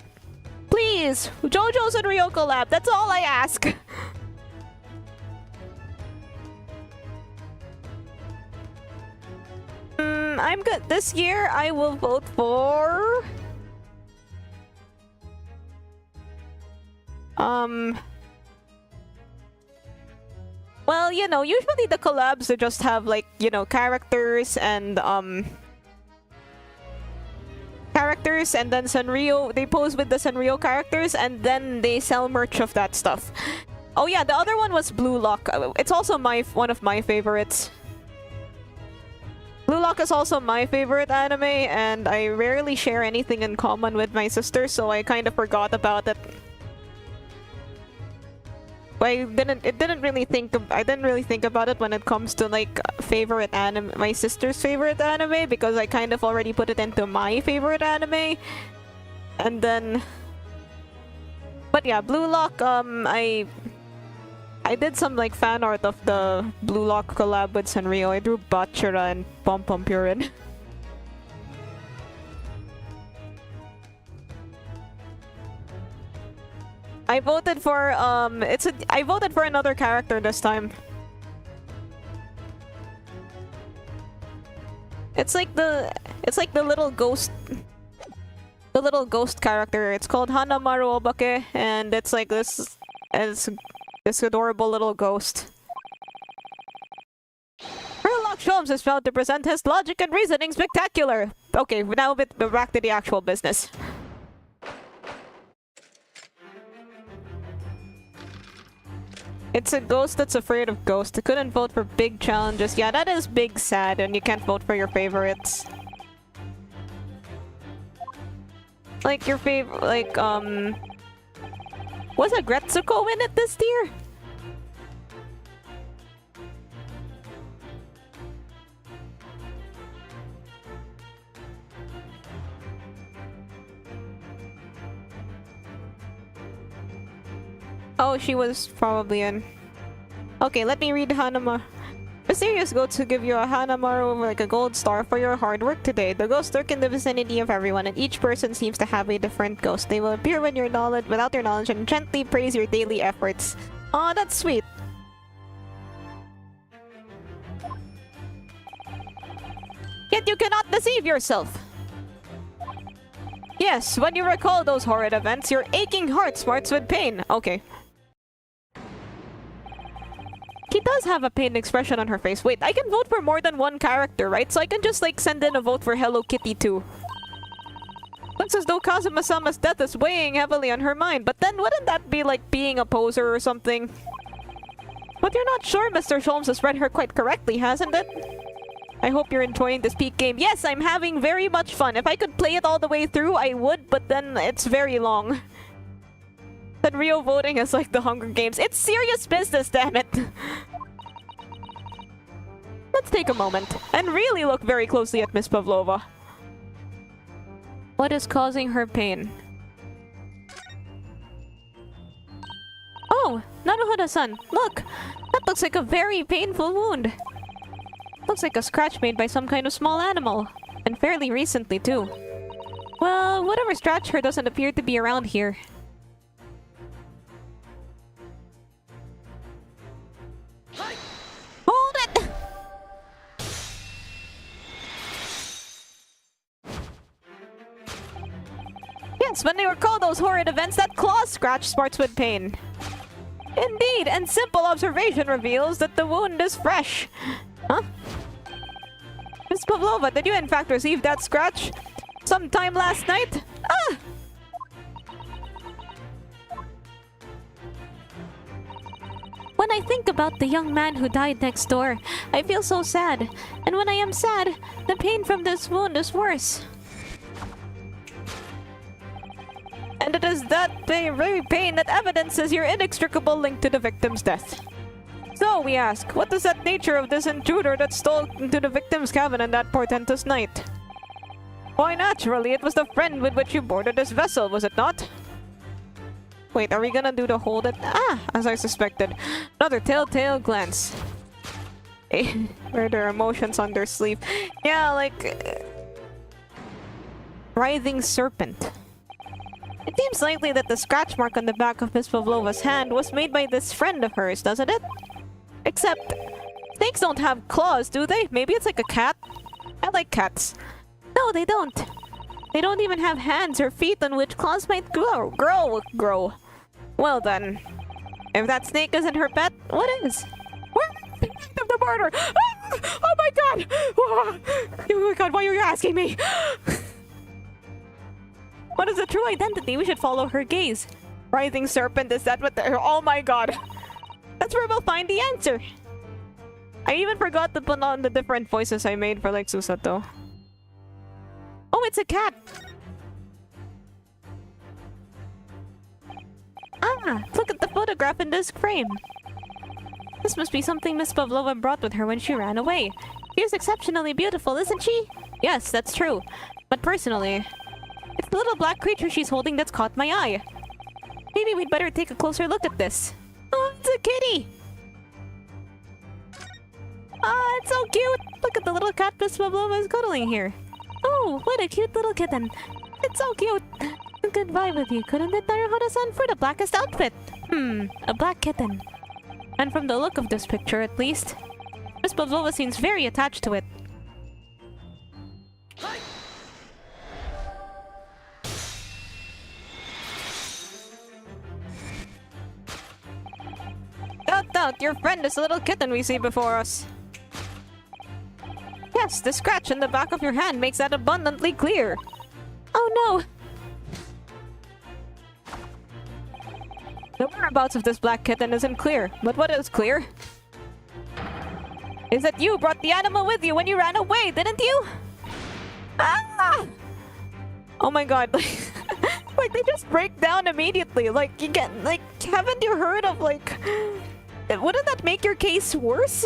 Please, JoJo Sanrio collab, that's all I ask. I'm good. This year, I will vote for... Well, you know, usually the collabs, they just have, like, you know, characters and then Sanrio, they pose with the Sanrio characters, and then they sell merch of that stuff. Oh yeah, the other one was Blue Lock. It's also one of my favorites. Blue Lock is also my favorite anime, and I rarely share anything in common with my sister, so I kind of forgot about it. I didn't really think about it when it comes to like favorite anime, my sister's favorite anime, because I kind of already put it into my favorite anime. And then, but yeah, Blue Lock, I did some like fan art of the Blue Lock collab with Sanrio. I drew Bachira and Pom Pom Purin. I voted for I voted for another character this time. It's like the little ghost, character. It's called Hanamaru Obake, and it's like this adorable little ghost. Sherlock Holmes is found to present his logic and reasoning spectacular. Okay, now back to the actual business. It's a ghost that's afraid of ghosts. I couldn't vote for big challenges. Yeah, that is big sad, and you can't vote for your favorites. Like your favorite, like was Agretsuko in it this year? Oh, she was probably in. Okay, let me read Hanama. Mysterious ghosts who give you a Hanamaru like a gold star for your hard work today. The ghosts lurk in the vicinity of everyone, and each person seems to have a different ghost. They will appear without your knowledge and gently praise your daily efforts. Aw, that's sweet. Yet you cannot deceive yourself. Yes, when you recall those horrid events, your aching heart smarts with pain. Okay. does have a pained expression on her face. Wait, I can vote for more than one character, right? So I can just like send in a vote for Hello Kitty too. Looks as though Kazuma-sama's death is weighing heavily on her mind, but then wouldn't that be like being a poser or something? But you're not sure Mr. Sholmes has read her quite correctly, hasn't it? I hope you're enjoying this peak game. Yes, I'm having very much fun. If I could play it all the way through, I would, but then it's very long. That Rio voting is like the Hunger Games. It's serious business, damn it! Let's take a moment and really look very closely at Miss Pavlova. What is causing her pain? Oh, Naruhoda-san, look! That looks like a very painful wound. Looks like a scratch made by some kind of small animal. And fairly recently, too. Well, whatever scratched her doesn't appear to be around here. Hold it! Yes, when I recall those horrid events, that claw scratch smarts with pain. Indeed, and simple observation reveals that the wound is fresh. Huh? Miss Pavlova, did you in fact receive that scratch sometime last night? Ah! When I think about the young man who died next door, I feel so sad. And when I am sad, the pain from this wound is worse. And it is that very pain that evidences your inextricable link to the victim's death. So, we ask, what is that nature of this intruder that stole into the victim's cabin on that portentous night? Why, naturally, it was the friend with which you boarded this vessel, was it not? Wait, are we gonna do the hold it? Ah, as I suspected. Another telltale glance. Where their emotions on their sleeve. Yeah, like... writhing serpent. It seems likely that the scratch mark on the back of Miss Pavlova's hand was made by this friend of hers, doesn't it? Except, snakes don't have claws, do they? Maybe it's like a cat? I like cats. No, they don't. They don't even have hands or feet on which claws might grow. Well then, if that snake isn't her pet, what is? Where the act of the murder? Ah! Oh my god! Oh my god, why are you asking me? What is the true identity? We should follow her gaze. Writhing serpent, is that what the— oh my god! That's where we'll find the answer! I even forgot to put on the different voices I made for like Susato. Oh, it's a cat! Ah, look at the photograph in this frame. This must be something Miss Pavlova brought with her when she ran away. She is exceptionally beautiful, isn't she? Yes, that's true. But personally, it's the little black creature she's holding that's caught my eye. Maybe we'd better take a closer look at this. Oh, it's a kitty! Ah, it's so cute! Look at the little cat Miss Pavlova is cuddling here. Oh, what a cute little kitten. It's so cute. A good vibe with you, couldn't it, Naruhoda-san? For the blackest outfit. A black kitten. And from the look of this picture, at least, Miss Pavlova seems very attached to it. Doubt, your friend is a little kitten we see before us. Yes, the scratch in the back of your hand makes that abundantly clear. Oh no! The whereabouts of this black kitten isn't clear, but what is clear is that you brought the animal with you when you ran away, didn't you? Ah! Oh my god, like they just break down immediately. Like, you get, like, haven't you heard of, like, wouldn't that make your case worse?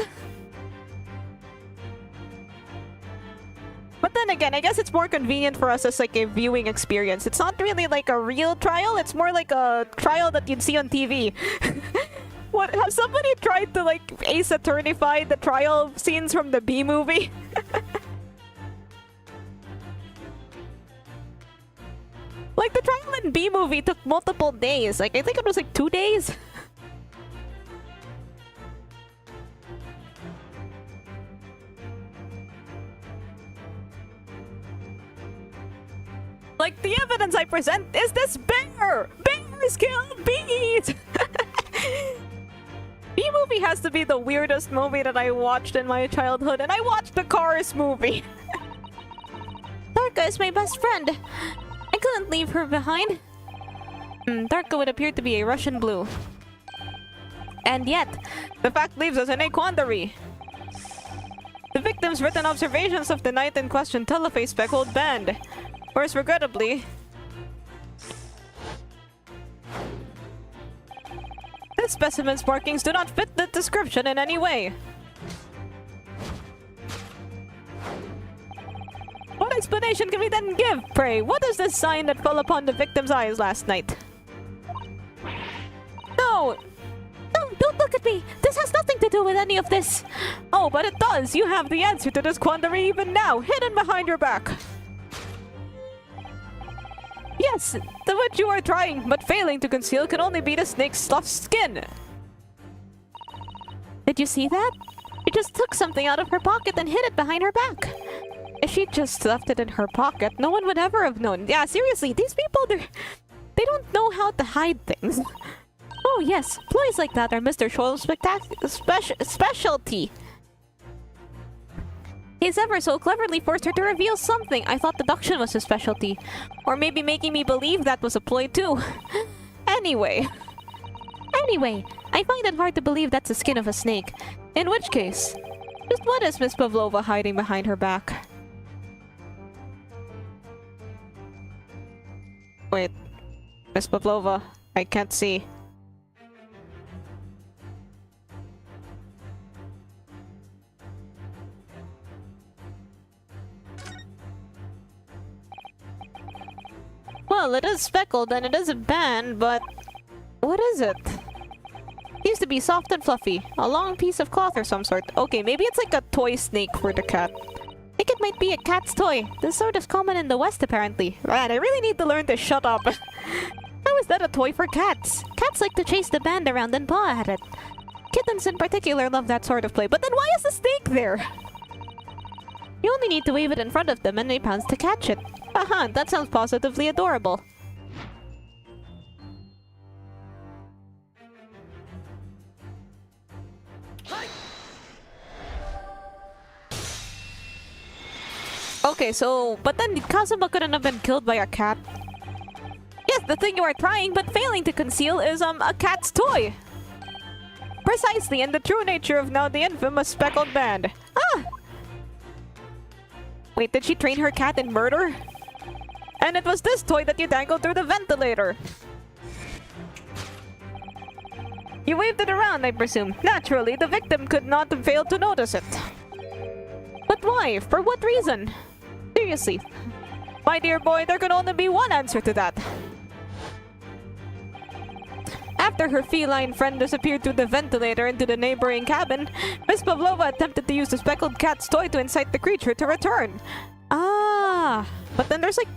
But then again, I guess it's more convenient for us as like a viewing experience. It's not really like a real trial, it's more like a trial that you'd see on TV. What, have somebody tried to like Ace Attorney-fy the trial scenes from the B-movie? Like the trial in B-movie took multiple days. Like I think it was like 2 days. Like, the evidence I present is this bear! Bears kill bees! B-movie really has to be the weirdest movie that I watched in my childhood, and I watched the Cars movie. Darka is my best friend. I couldn't leave her behind. Darka would appear to be a Russian blue. And yet, the fact leaves us in a quandary. The victim's written observations of the night in question tell of a speckled band. Whereas, regrettably, this specimen's markings do not fit the description in any way. What explanation can we then give, pray? What is this sign that fell upon the victim's eyes last night? No! No, don't look at me! This has nothing to do with any of this! Oh, but it does! You have the answer to this quandary even now, hidden behind your back! Yes, the which you are trying, but failing to conceal can only be the snake's soft skin! Did you see that? She just took something out of her pocket and hid it behind her back! If she just left it in her pocket, no one would ever have known. Yeah, seriously, these people, they don't know how to hide things. Oh yes, ploys like that are Mr. Scholl's specialty. He's ever so cleverly forced her to reveal something. I thought deduction was his specialty. Or maybe making me believe that was a ploy too. Anyway, I find it hard to believe that's the skin of a snake. In which case, just what is Miss Pavlova hiding behind her back? Wait, Miss Pavlova, I can't see. Well, it is speckled and it is a band, but what is it? Seems to be soft and fluffy. A long piece of cloth or some sort. Okay, maybe it's like a toy snake for the cat. I think it might be a cat's toy. This sort is common in the West, apparently. Man, I really need to learn to shut up. How is that a toy for cats? Cats like to chase the band around and paw at it. Kittens in particular love that sort of play. But then why is the snake there? You only need to wave it in front of them and they pounce to catch it. Haha, that sounds positively adorable. Okay, so, but then Kazuma couldn't have been killed by a cat. Yes, the thing you are trying but failing to conceal is, a cat's toy. Precisely, and the true nature of now the infamous speckled band. Ah! Wait, did she train her cat in murder? And it was this toy that you dangled through the ventilator. You waved it around, I presume. Naturally, the victim could not have failed to notice it. But why? For what reason? Seriously. My dear boy, there can only be one answer to that. After her feline friend disappeared through the ventilator into the neighboring cabin, Miss Pavlova attempted to use the speckled cat's toy to incite the creature to return. Ah, but then there's like...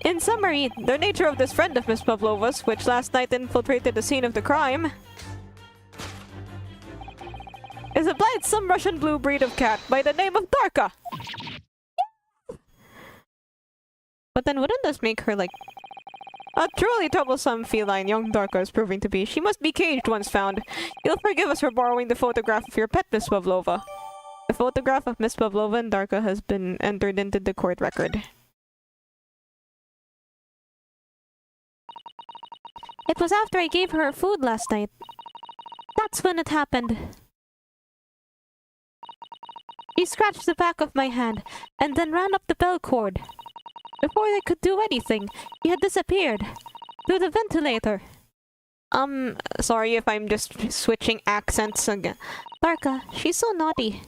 In summary, the nature of this friend of Miss Pavlova's, which last night infiltrated the scene of the crime, is a blithesome Russian blue breed of cat by the name of Darka. But then wouldn't this make her like... A truly troublesome feline young Darka is proving to be. She must be caged once found. You'll forgive us for borrowing the photograph of your pet, Miss Pavlova. The photograph of Miss Pavlova and Darka has been entered into the court record. It was after I gave her food last night. That's when it happened. She scratched the back of my hand, and then ran up the bell cord. Before they could do anything, she had disappeared. Through the ventilator. Sorry if I'm just switching accents again. Darka, she's so naughty.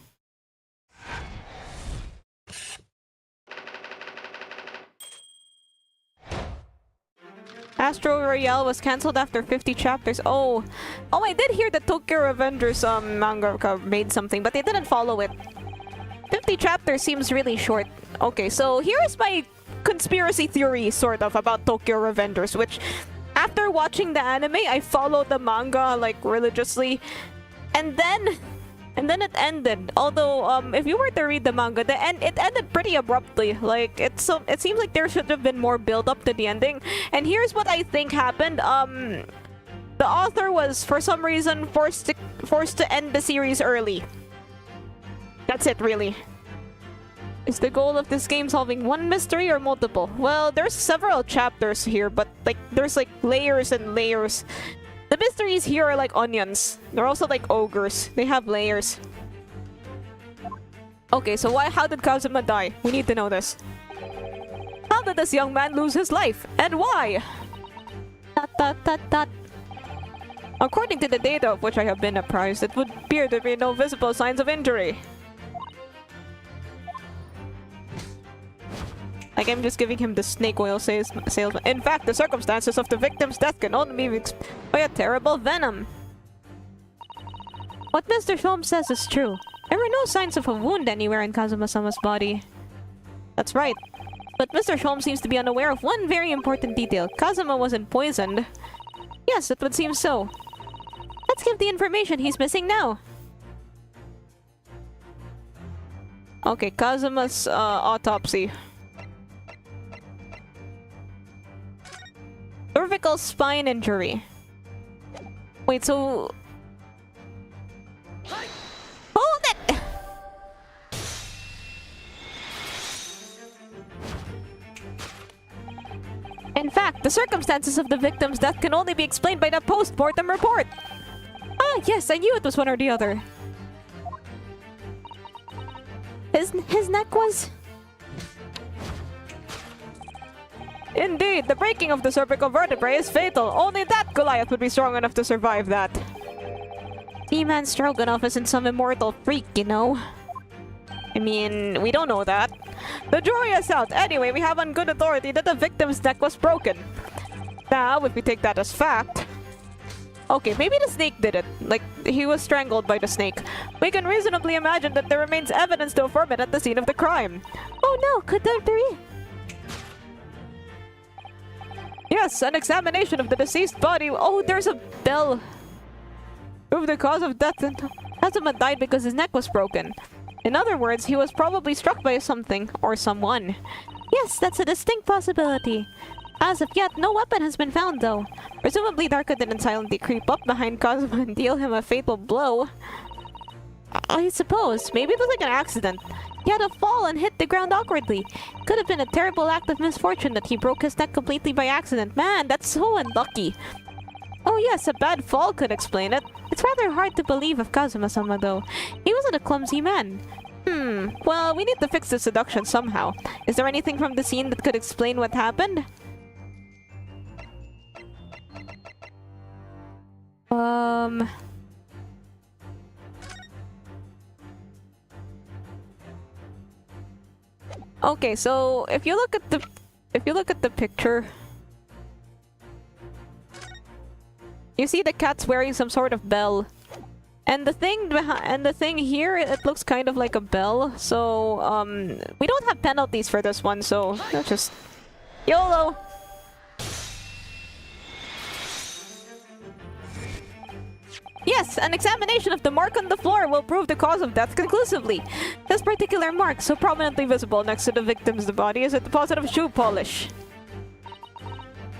Astro Royale was cancelled after 50 chapters. Oh, I did hear that Tokyo Revengers manga made something, but they didn't follow it. 50 chapters seems really short. Okay, so here's my conspiracy theory, sort of, about Tokyo Revengers, which, after watching the anime, I followed the manga, like, religiously. And then it ended. Although, if you were to read the manga, it ended pretty abruptly. Like, it seems like there should have been more build-up to the ending. And here's what I think happened. The author was, for some reason, forced to end the series early. That's it, really. Is the goal of this game solving one mystery or multiple? Well, there's several chapters here, but like there's like layers and layers. The mysteries here are like onions. They're also like ogres. They have layers. Okay, so how did Kazuma die? We need to know this. How did this young man lose his life? And why? According to the data of which I have been apprised, it would appear to be no visible signs of injury. Like, I'm just giving him the snake oil salesman. In fact, the circumstances of the victim's death can only be explained by a terrible venom. What Mr. Sholmes says is true. There were no signs of a wound anywhere in Kazuma-sama's body. That's right. But Mr. Sholmes seems to be unaware of one very important detail. Kazuma wasn't poisoned. Yes, it would seem so. Let's give the information he's missing now. Okay, Kazuma's autopsy. Cervical spine injury. Wait, so... Hold it! In fact, the circumstances of the victim's death can only be explained by the post-mortem report. Ah, yes, I knew it was one or the other. His neck was... Indeed, the breaking of the cervical vertebrae is fatal. Only that Goliath would be strong enough to survive that. T-Man Stroganoff isn't some immortal freak, you know. I mean, we don't know that. The jury is out. Anyway, we have on good authority that the victim's neck was broken. Now, if we take that as fact... Okay, maybe the snake did it. Like, he was strangled by the snake. We can reasonably imagine that there remains evidence to affirm it at the scene of the crime. Oh no, could there be? Yes, an examination of the deceased body. Oh, there's a bell. Prove the cause of death. Kazuma died because his neck was broken. In other words, he was probably struck by something or someone. Yes, that's a distinct possibility. As of yet, no weapon has been found, though. Presumably, Darka didn't silently creep up behind Kazuma and deal him a fatal blow. I suppose. Maybe it was like an accident. He had to fall and hit the ground awkwardly. Could have been a terrible act of misfortune that he broke his neck completely by accident. Man, that's so unlucky. Oh yes, a bad fall could explain it. It's rather hard to believe of Kazuma-sama, though. He wasn't a clumsy man. Well, we need to fix the seduction somehow. Is there anything from the scene that could explain what happened? Okay, so if you look at the picture, you see the cat's wearing some sort of bell. And the thing here, it looks kind of like a bell. So, we don't have penalties for this one, so let's just YOLO. Yes, an examination of the mark on the floor will prove the cause of death conclusively. This particular mark, so prominently visible next to the victim's body, is a deposit of shoe polish.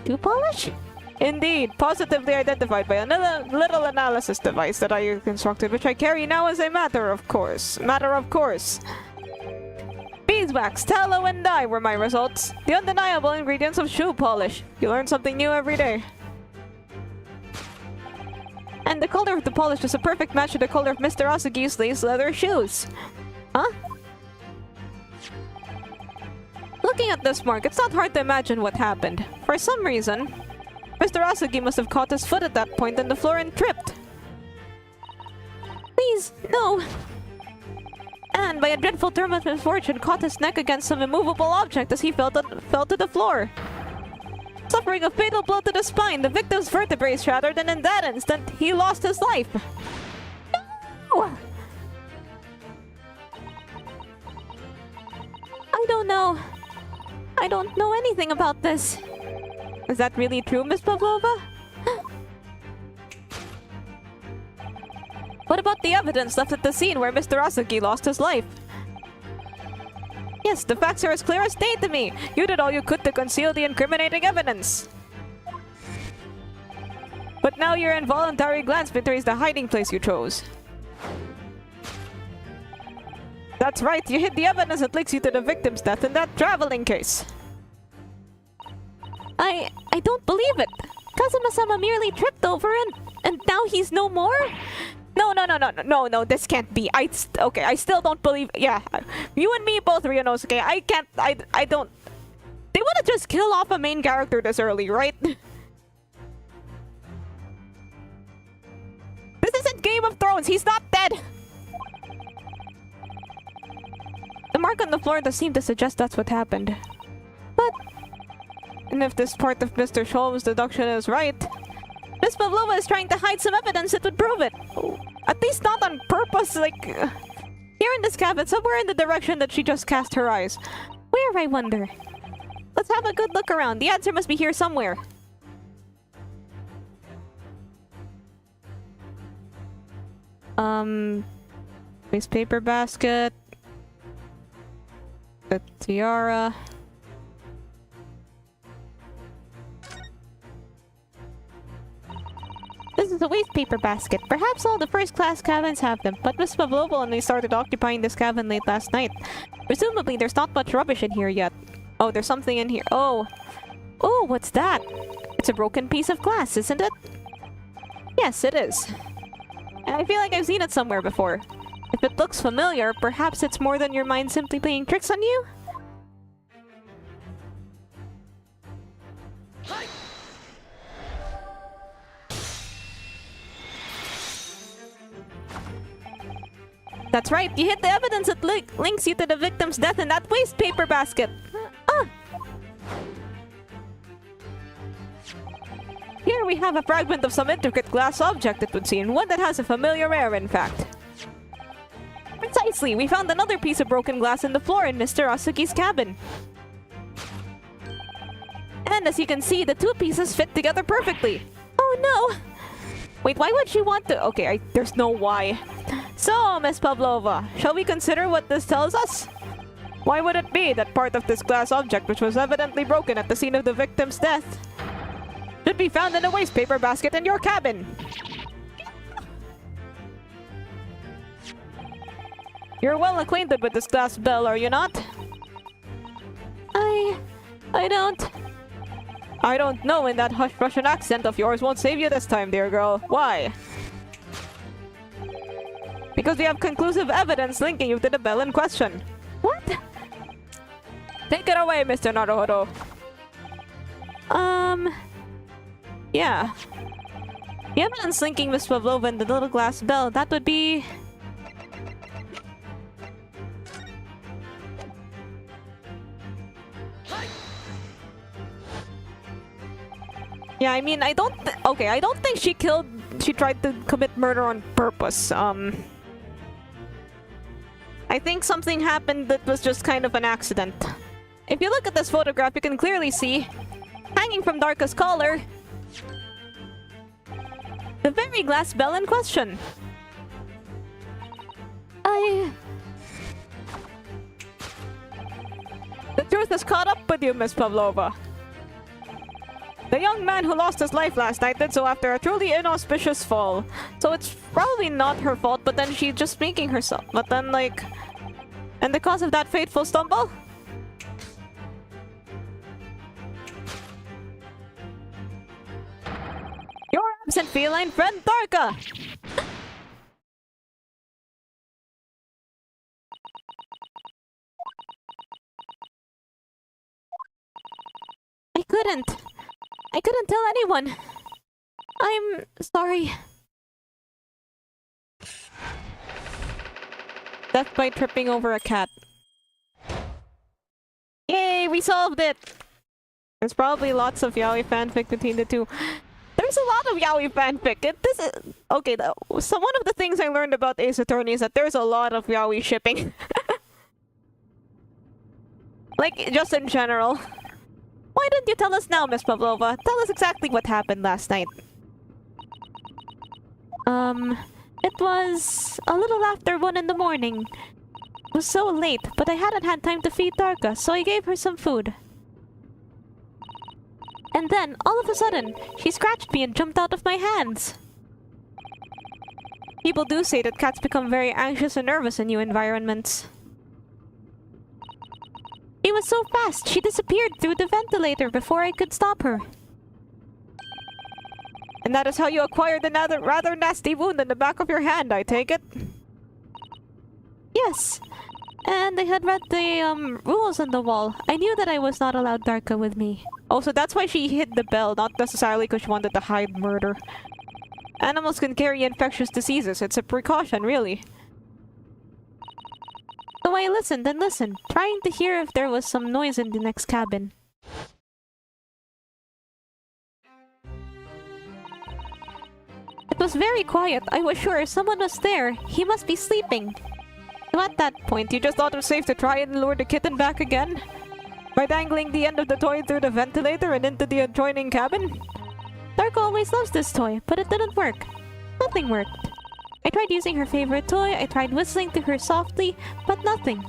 Shoe polish? Indeed, positively identified by a little analysis device that I constructed, which I carry now as a matter of course. Beeswax, tallow, and dye were my results. The undeniable ingredients of shoe polish. You learn something new every day. And the color of the polish is a perfect match to the color of Mr. Asagi's lace leather shoes. Huh? Looking at this mark, it's not hard to imagine what happened. For some reason, Mr. Asagi must have caught his foot at that point on the floor and tripped. Please, no! And by a dreadful turn of misfortune, caught his neck against some immovable object as he fell to the floor. Suffering a fatal blow to the spine, the victim's vertebrae shattered, and in that instant, he lost his life. No! I don't know. I don't know anything about this. Is that really true, Miss Pavlova? What about the evidence left at the scene where Mr. Asagi lost his life? Yes, the facts are as clear as day to me. You did all you could to conceal the incriminating evidence. But But now your involuntary glance betrays the hiding place you chose. That's right, you hid the evidence that links you to the victim's death in that traveling case. I don't believe it. Kazuma-sama merely tripped over and now he's no more? No, this can't be. Okay, I still don't believe. Yeah, you and me both, Ryunosuke. I can't. I don't. They want to just kill off a main character this early, right? This isn't Game of Thrones. He's not dead. The mark on the floor does seem to suggest that's what happened. But, and if this part of Mr. Sholm's deduction is right, Miss Pavlova is trying to hide some evidence that would prove it. At least not on purpose, like... here in this cabin, somewhere in the direction that she just cast her eyes. Where, I wonder? Let's have a good look around. The answer must be here somewhere. Newspaper basket. The tiara. This is a waste paper basket. Perhaps all the first-class cabins have them, but Miss Pavlova only started occupying this cabin late last night. Presumably, there's not much rubbish in here yet. Oh, there's something in here. Oh, what's that? It's a broken piece of glass, isn't it? Yes, it is. And I feel like I've seen it somewhere before. If it looks familiar, perhaps it's more than your mind simply playing tricks on you? That's right, you hid the evidence that links you to the victim's death in that waste paper basket. Here we have a fragment of some intricate glass object, it would seem. One that has a familiar air, in fact. Precisely, we found another piece of broken glass in the floor in Mr. Asuki's cabin. And as you can see, the two pieces fit together perfectly. Oh no! Wait, why would she want to— okay, there's no why. So, Miss Pavlova, shall we consider what this tells us? Why would it be that part of this glass object, which was evidently broken at the scene of the victim's death, should be found in a waste paper basket in your cabin? You're well acquainted with this glass bell, are you not? I don't know, and that hush Russian accent of yours won't save you this time, dear girl. Why? Because we have conclusive evidence linking you to the bell in question. What? Take it away, Mr. Naruhodo. Yeah. The evidence linking Miss Pavlova and the little glass bell, that would be... yeah, I mean, I don't think she tried to commit murder on purpose. I think something happened that was just kind of an accident. If you look at this photograph, you can clearly see, hanging from Darka's collar, the very glass bell in question. The truth has caught up with you, Miss Pavlova. The young man who lost his life last night did so after a truly inauspicious fall. So it's probably not her fault, but then she's just making herself. But then, like... and the cause of that fateful stumble? Your absent feline friend, Darka! I couldn't tell anyone. I'm sorry. Death by tripping over a cat. Yay, we solved it! There's probably lots of yaoi fanfic between the two. There's a lot of yaoi fanfic. Okay, so one of the things I learned about Ace Attorney is that there's a lot of yaoi shipping. Like, just in general. Why don't you tell us now, Miss Pavlova? Tell us exactly what happened last night. It was a little after 1 in the morning. It was so late, but I hadn't had time to feed Darka, so I gave her some food. And then, all of a sudden, she scratched me and jumped out of my hands. People do say that cats become very anxious and nervous in new environments. She was so fast, she disappeared through the ventilator before I could stop her. And that is how you acquired the rather nasty wound in the back of your hand, I take it? Yes. And I had read the rules on the wall. I knew that I was not allowed Darka with me. Oh, so that's why she hid the bell, not necessarily because she wanted to hide murder. Animals can carry infectious diseases. It's a precaution, really. So I listened and listened, trying to hear if there was some noise in the next cabin. It was very quiet. I was sure someone was there. He must be sleeping. So at that point, you just thought it was safe to try and lure the kitten back again? By dangling the end of the toy through the ventilator and into the adjoining cabin? Dark always loves this toy, but it didn't work. Nothing worked. I tried using her favorite toy, I tried whistling to her softly, but nothing.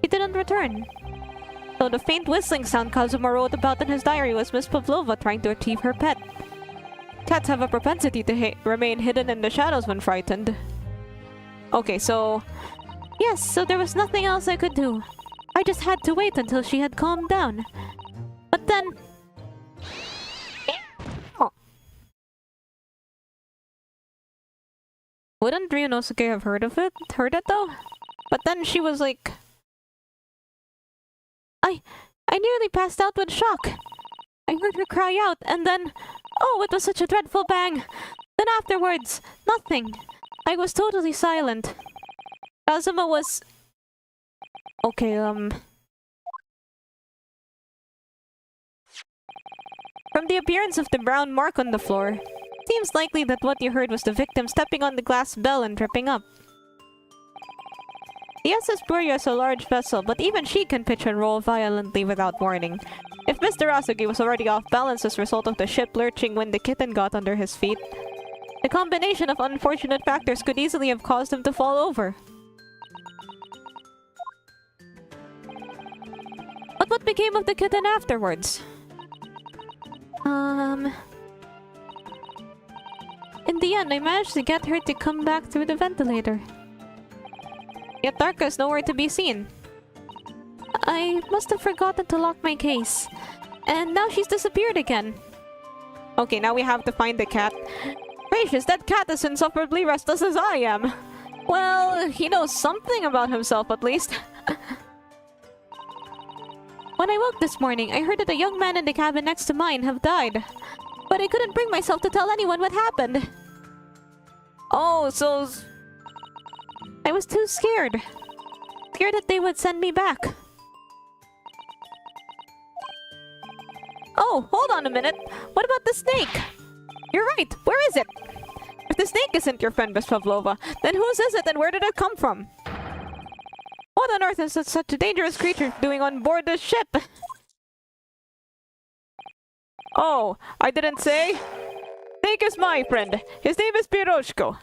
She didn't return. So the faint whistling sound Kazuma wrote about in his diary was Miss Pavlova trying to achieve her pet. Cats have a propensity to remain hidden in the shadows when frightened. Okay, so... Yes, so there was nothing else I could do. I just had to wait until she had calmed down. But then... Oh. Wouldn't Ryunosuke have heard it though? But then she was like... I nearly passed out with shock. I heard her cry out, and then... Oh, it was such a dreadful bang! Then afterwards, nothing. I was totally silent. Kazuma was... Okay, From the appearance of the brown mark on the floor, it seems likely that what you heard was the victim stepping on the glass bell and tripping up. The SS Burya is a large vessel, but even she can pitch and roll violently without warning. If Mr. Asugi was already off balance as a result of the ship lurching when the kitten got under his feet, the combination of unfortunate factors could easily have caused him to fall over. But what became of the kitten afterwards? In the end, I managed to get her to come back through the ventilator. Yet Darka is nowhere to be seen. I must have forgotten to lock my case. And now she's disappeared again. Okay, now we have to find the cat. Gracious, that cat is insufferably restless as I am. Well, he knows something about himself at least. When I woke this morning, I heard that a young man in the cabin next to mine have died. But I couldn't bring myself to tell anyone what happened. Oh, so... I was too scared. Scared that they would send me back. Oh, hold on a minute. What about the snake? You're right. Where is it? If the snake isn't your friend, Miss Pavlova, then whose is it and where did it come from? What on earth is such a dangerous creature doing on board this ship? Oh, I didn't say? Snake is my friend. His name is Piroshko.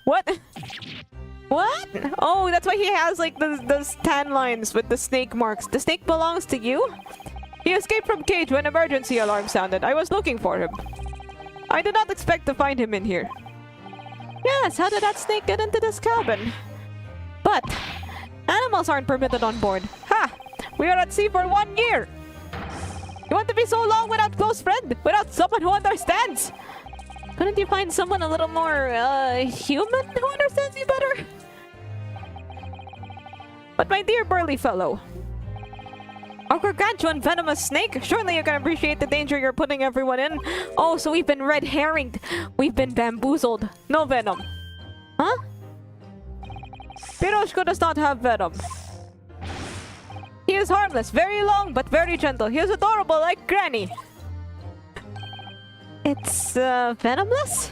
What? What? Oh, that's why he has like those tan lines with the snake marks. The snake belongs to you? He escaped from cage when emergency alarm sounded. I was looking for him. I did not expect to find him in here. Yes, how did that snake get into this cabin? But animals aren't permitted on board. Ha! We are at sea for 1 year! You want to be so long without close friend? Without someone who understands? Couldn't you find someone a little more, human who understands you better? But my dear burly fellow, a gargantuan venomous snake? Surely you can appreciate the danger you're putting everyone in. Oh, so we've been red-herringed. We've been bamboozled. No venom. Huh? Piroshko does not have venom. He is harmless, very long but very gentle. He is adorable like Granny. It's, venomless?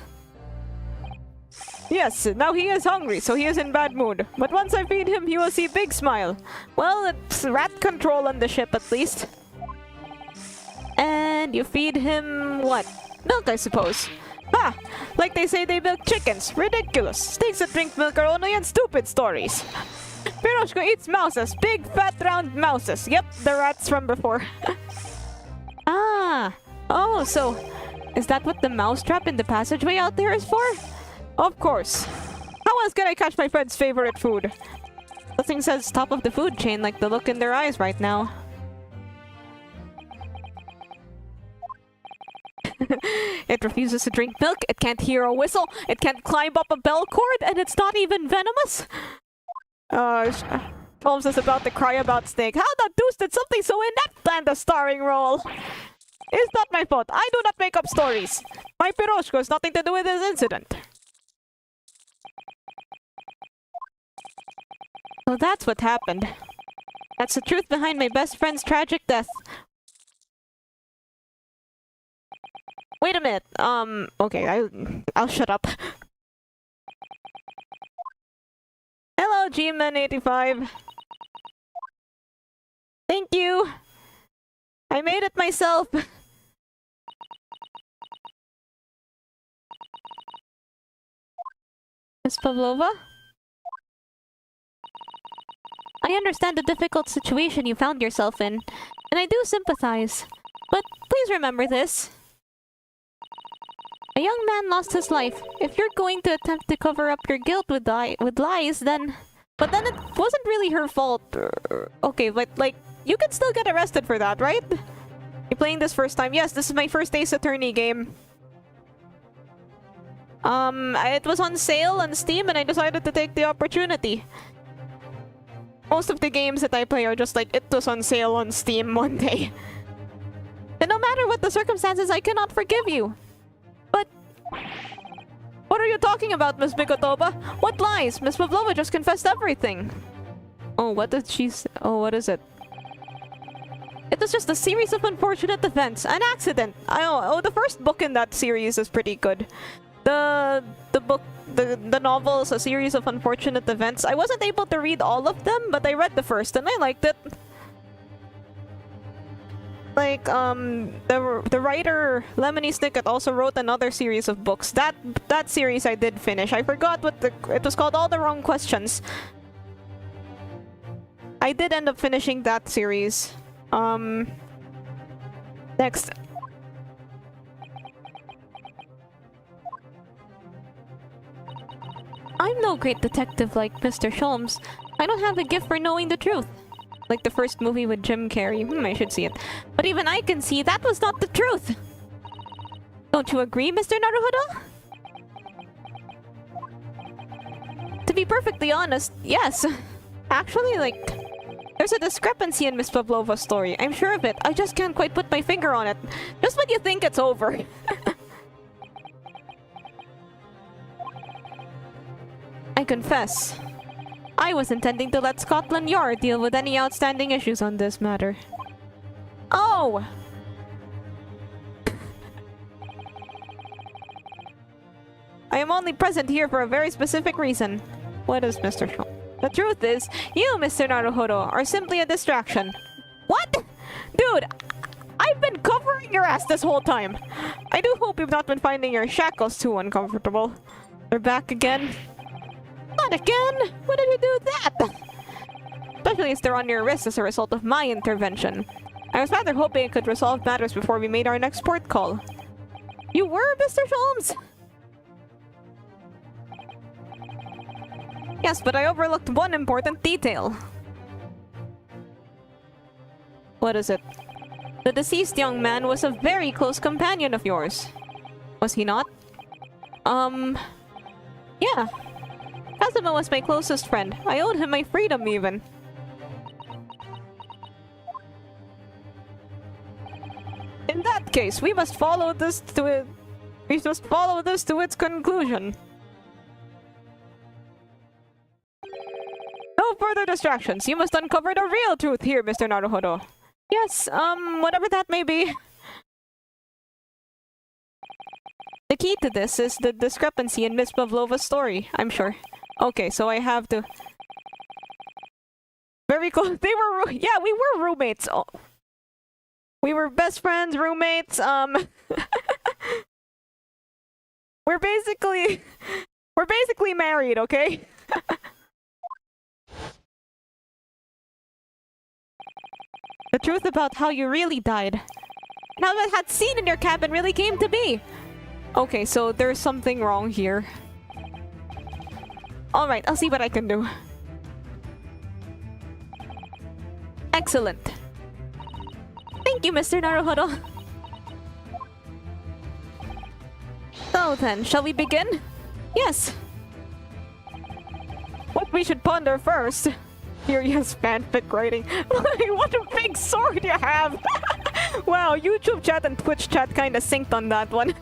Yes, now he is hungry, so he is in bad mood. But once I feed him, he will see big smile. Well, it's rat control on the ship at least. And you feed him what? Milk, I suppose. Ha! Like they say they milk chickens. Ridiculous. Snakes that drink milk are only in stupid stories. Piroshko eats mouses. Big, fat, round mouses. Yep, the rats from before. Oh, so is that what the mousetrap in the passageway out there is for? Of course. How else can I catch my friend's favorite food? Nothing says top of the food chain like the look in their eyes right now. It refuses to drink milk, it can't hear a whistle, it can't climb up a bell cord, and it's not even venomous? Holmes is about to cry about Snake. How the deuce did something so inept land a starring role? It's not my fault. I do not make up stories. My Piroshko has nothing to do with this incident. So that's what happened. That's the truth behind my best friend's tragic death. Wait a minute. Okay, I'll shut up. Hello, G-Man85. Thank you. I made it myself. Miss Pavlova? I understand the difficult situation you found yourself in, and I do sympathize. But please remember this. A young man lost his life. If you're going to attempt to cover up your guilt with lies, then... But then it wasn't really her fault. Okay, but like, you can still get arrested for that, right? You're playing this first time? Yes, this is my first Ace Attorney game. It was on sale on Steam and I decided to take the opportunity. Most of the games that I play are just like, it was on sale on Steam one day. And no matter what the circumstances, I cannot forgive you. But... What are you talking about, Miss Bigotoba? What lies? Miss Pavlova just confessed everything. Oh, what did she say? Oh, what is it? It was just a series of unfortunate events. An accident. Oh, the first book in that series is pretty good. The novel is a series of unfortunate events. I wasn't able to read all of them, but I read the first and I liked it. Like, the writer Lemony Snicket also wrote another series of books. That series I did finish. I forgot what it was called. All the Wrong Questions. I did end up finishing that series. Next. I'm no great detective like Mr. Sholmes. I don't have a gift for knowing the truth. Like the first movie with Jim Carrey. I should see it. But even I can see that was not the truth! Don't you agree, Mr. Naruhodo? To be perfectly honest, yes. Actually, like... There's a discrepancy in Miss Pavlova's story. I'm sure of it. I just can't quite put my finger on it. Just when you think it's over. I confess. I was intending to let Scotland Yard deal with any outstanding issues on this matter. Oh! I am only present here for a very specific reason. What is Mr. Shaw? The truth is, you, Mr. Naruhodo, are simply a distraction. What? Dude, I've been covering your ass this whole time. I do hope you've not been finding your shackles too uncomfortable. They're back again. Not again! When did you do that? Especially as they're on your wrist as a result of my intervention. I was rather hoping it could resolve matters before we made our next port call. You were, Mr. Sholmes? Yes, but I overlooked one important detail. What is it? The deceased young man was a very close companion of yours. Was he not? Yeah. Kazuma was my closest friend. I owed him my freedom, even. In that case, we must follow this to its conclusion. No further distractions. You must uncover the real truth here, Mr. Naruhodo. Yes, whatever that may be. The key to this is the discrepancy in Miss Pavlova's story, I'm sure. Okay, so I have to... Very close. They were... Yeah, we were roommates. Oh. We were best friends, roommates, We're basically married, okay? The truth about how you really died. and how that scene in your cabin really came to be. Okay, so there's something wrong here. Alright, I'll see what I can do. Excellent. Thank you, Mr. Naruhodo. So then, shall we begin? Yes. What we should ponder first. Furious fanfic writing. What a big sword you have! Wow, YouTube chat and Twitch chat kinda synced on that one.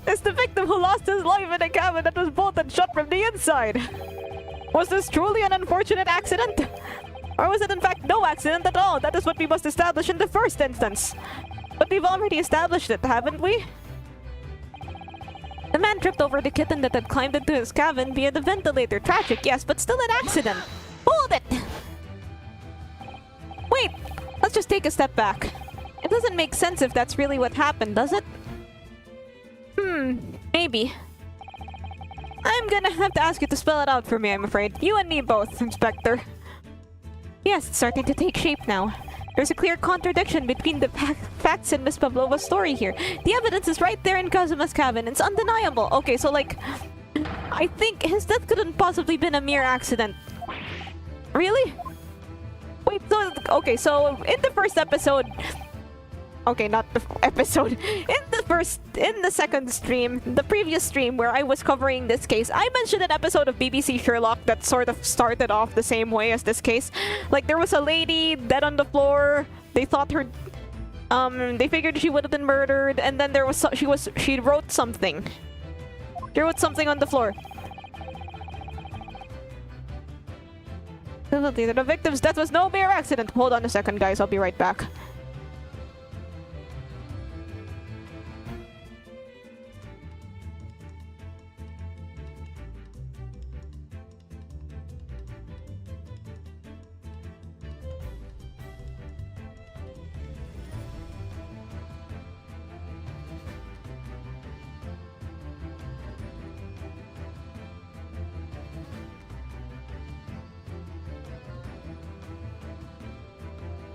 It's the victim who lost his life in a cabin that was bolted shut from the inside. Was this truly an unfortunate accident? Or was it in fact no accident at all? That is what we must establish in the first instance. But we've already established it, haven't we? The man tripped over the kitten that had climbed into his cabin via the ventilator. Tragic, yes, but still an accident. Hold it! Wait, let's just take a step back. It doesn't make sense if that's really what happened, does it? Maybe. I'm gonna have to ask you to spell it out for me, I'm afraid. You and me both, Inspector. Yes, it's starting to take shape now. There's a clear contradiction between the facts in Miss Pavlova's story here. The evidence is right there in Kazuma's cabin. It's undeniable. Okay, so like... I think his death couldn't possibly been a mere accident. Really? Wait, so... Okay, so in the first episode... Okay, not the episode. In the second stream, the previous stream where I was covering this case, I mentioned an episode of BBC Sherlock that sort of started off the same way as this case. Like, there was a lady dead on the floor. They thought her... they figured she would have been murdered, and then there was... She wrote something. She wrote something on the floor. The victim's death was no mere accident. Hold on a second, guys. I'll be right back.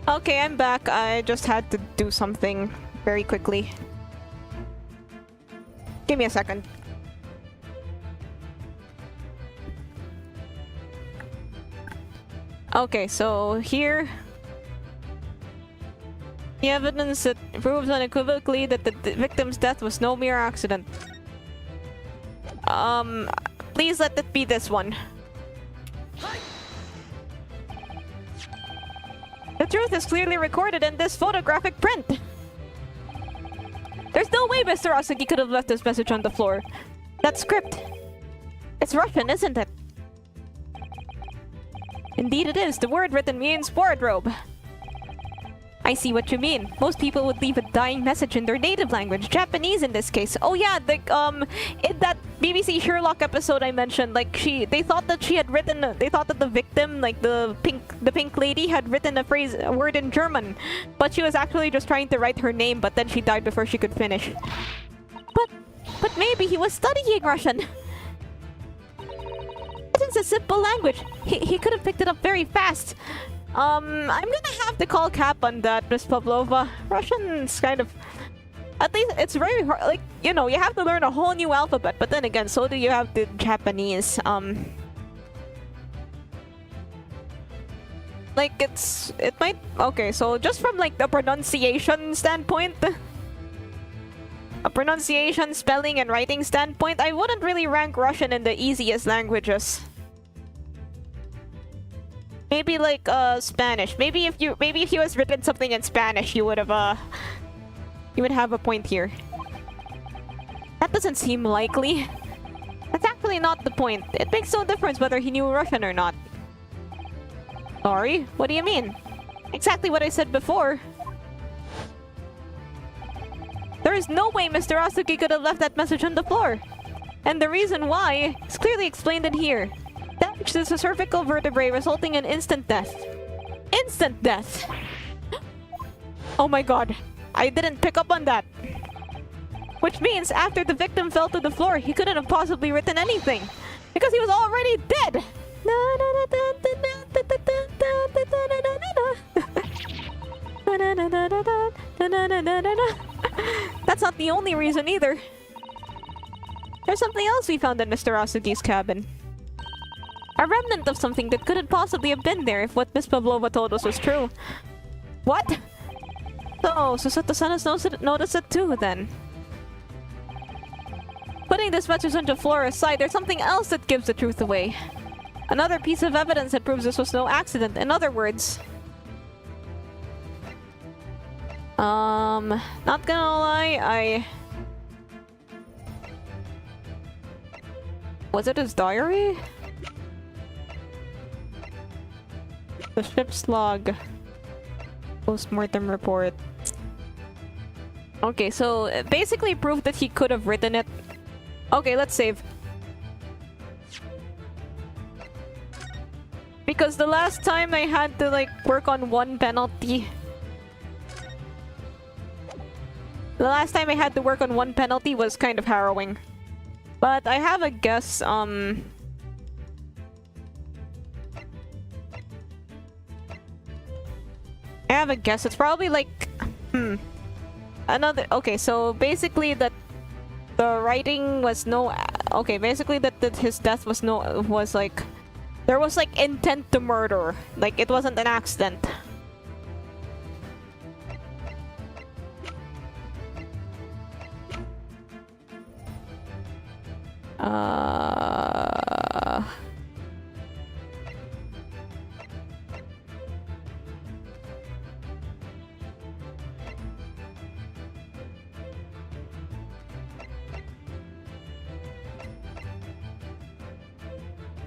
Okay, I'm back. I just had to do something very quickly. Give me a second. Okay, so here... The evidence that proves unequivocally that the victim's death was no mere accident. Please let it be this one. The truth is clearly recorded in this photographic print. There's no way Mr. Asagi could have left this message on the floor. That script. It's Russian, isn't it? Indeed it is. The word written means wardrobe. I see what you mean. Most people would leave a dying message in their native language, Japanese in this case. Oh yeah, in that BBC Sherlock episode I mentioned, like they thought that she had written, they thought that the victim, like the pink lady, had written a word in German, but she was actually just trying to write her name, but then she died before she could finish. But maybe he was studying Russian. It's a simple language. He could have picked it up very fast. I'm gonna have to call cap on that, Miss Pavlova. Russian's kind of... At least it's very hard, like, you know, you have to learn a whole new alphabet, but then again, so do you have the Japanese, like, it might... Okay, so just from, like, the pronunciation standpoint... A pronunciation, spelling, and writing standpoint, I wouldn't really rank Russian in the easiest languages. Maybe like Spanish. Maybe if you was written something in Spanish, you would have a point here. That doesn't seem likely. That's actually not the point. It makes no difference whether he knew Russian or not. Sorry? What do you mean? Exactly what I said before. There is no way Mr. Asuki could have left that message on the floor. And the reason why is clearly explained in here. Damage to the cervical vertebrae resulting in instant death. Instant death! Oh my god. I didn't pick up on that. Which means after the victim fell to the floor, he couldn't have possibly written anything. Because he was already dead! That's not the only reason either. There's something else we found in Mr. Asugi's cabin. A remnant of something that couldn't possibly have been there if what Miss Pavlova told us was true. What? So, Susato-san has noticed it too, then. Putting this Matsusunja floor aside, there's something else that gives the truth away. Another piece of evidence that proves this was no accident. In other words... not gonna lie, Was it his diary? The ship's log. Post-mortem report. Okay, so it basically proved that he could have written it. Okay, let's save. Because the last time I had to like work on one penalty. The last time I had to work on one penalty was kind of harrowing. But I have a guess, I have a guess. It's probably like... Another... Okay, so basically that the writing was no... Okay, basically that his death was no... Was like... There was like intent to murder. Like, it wasn't an accident.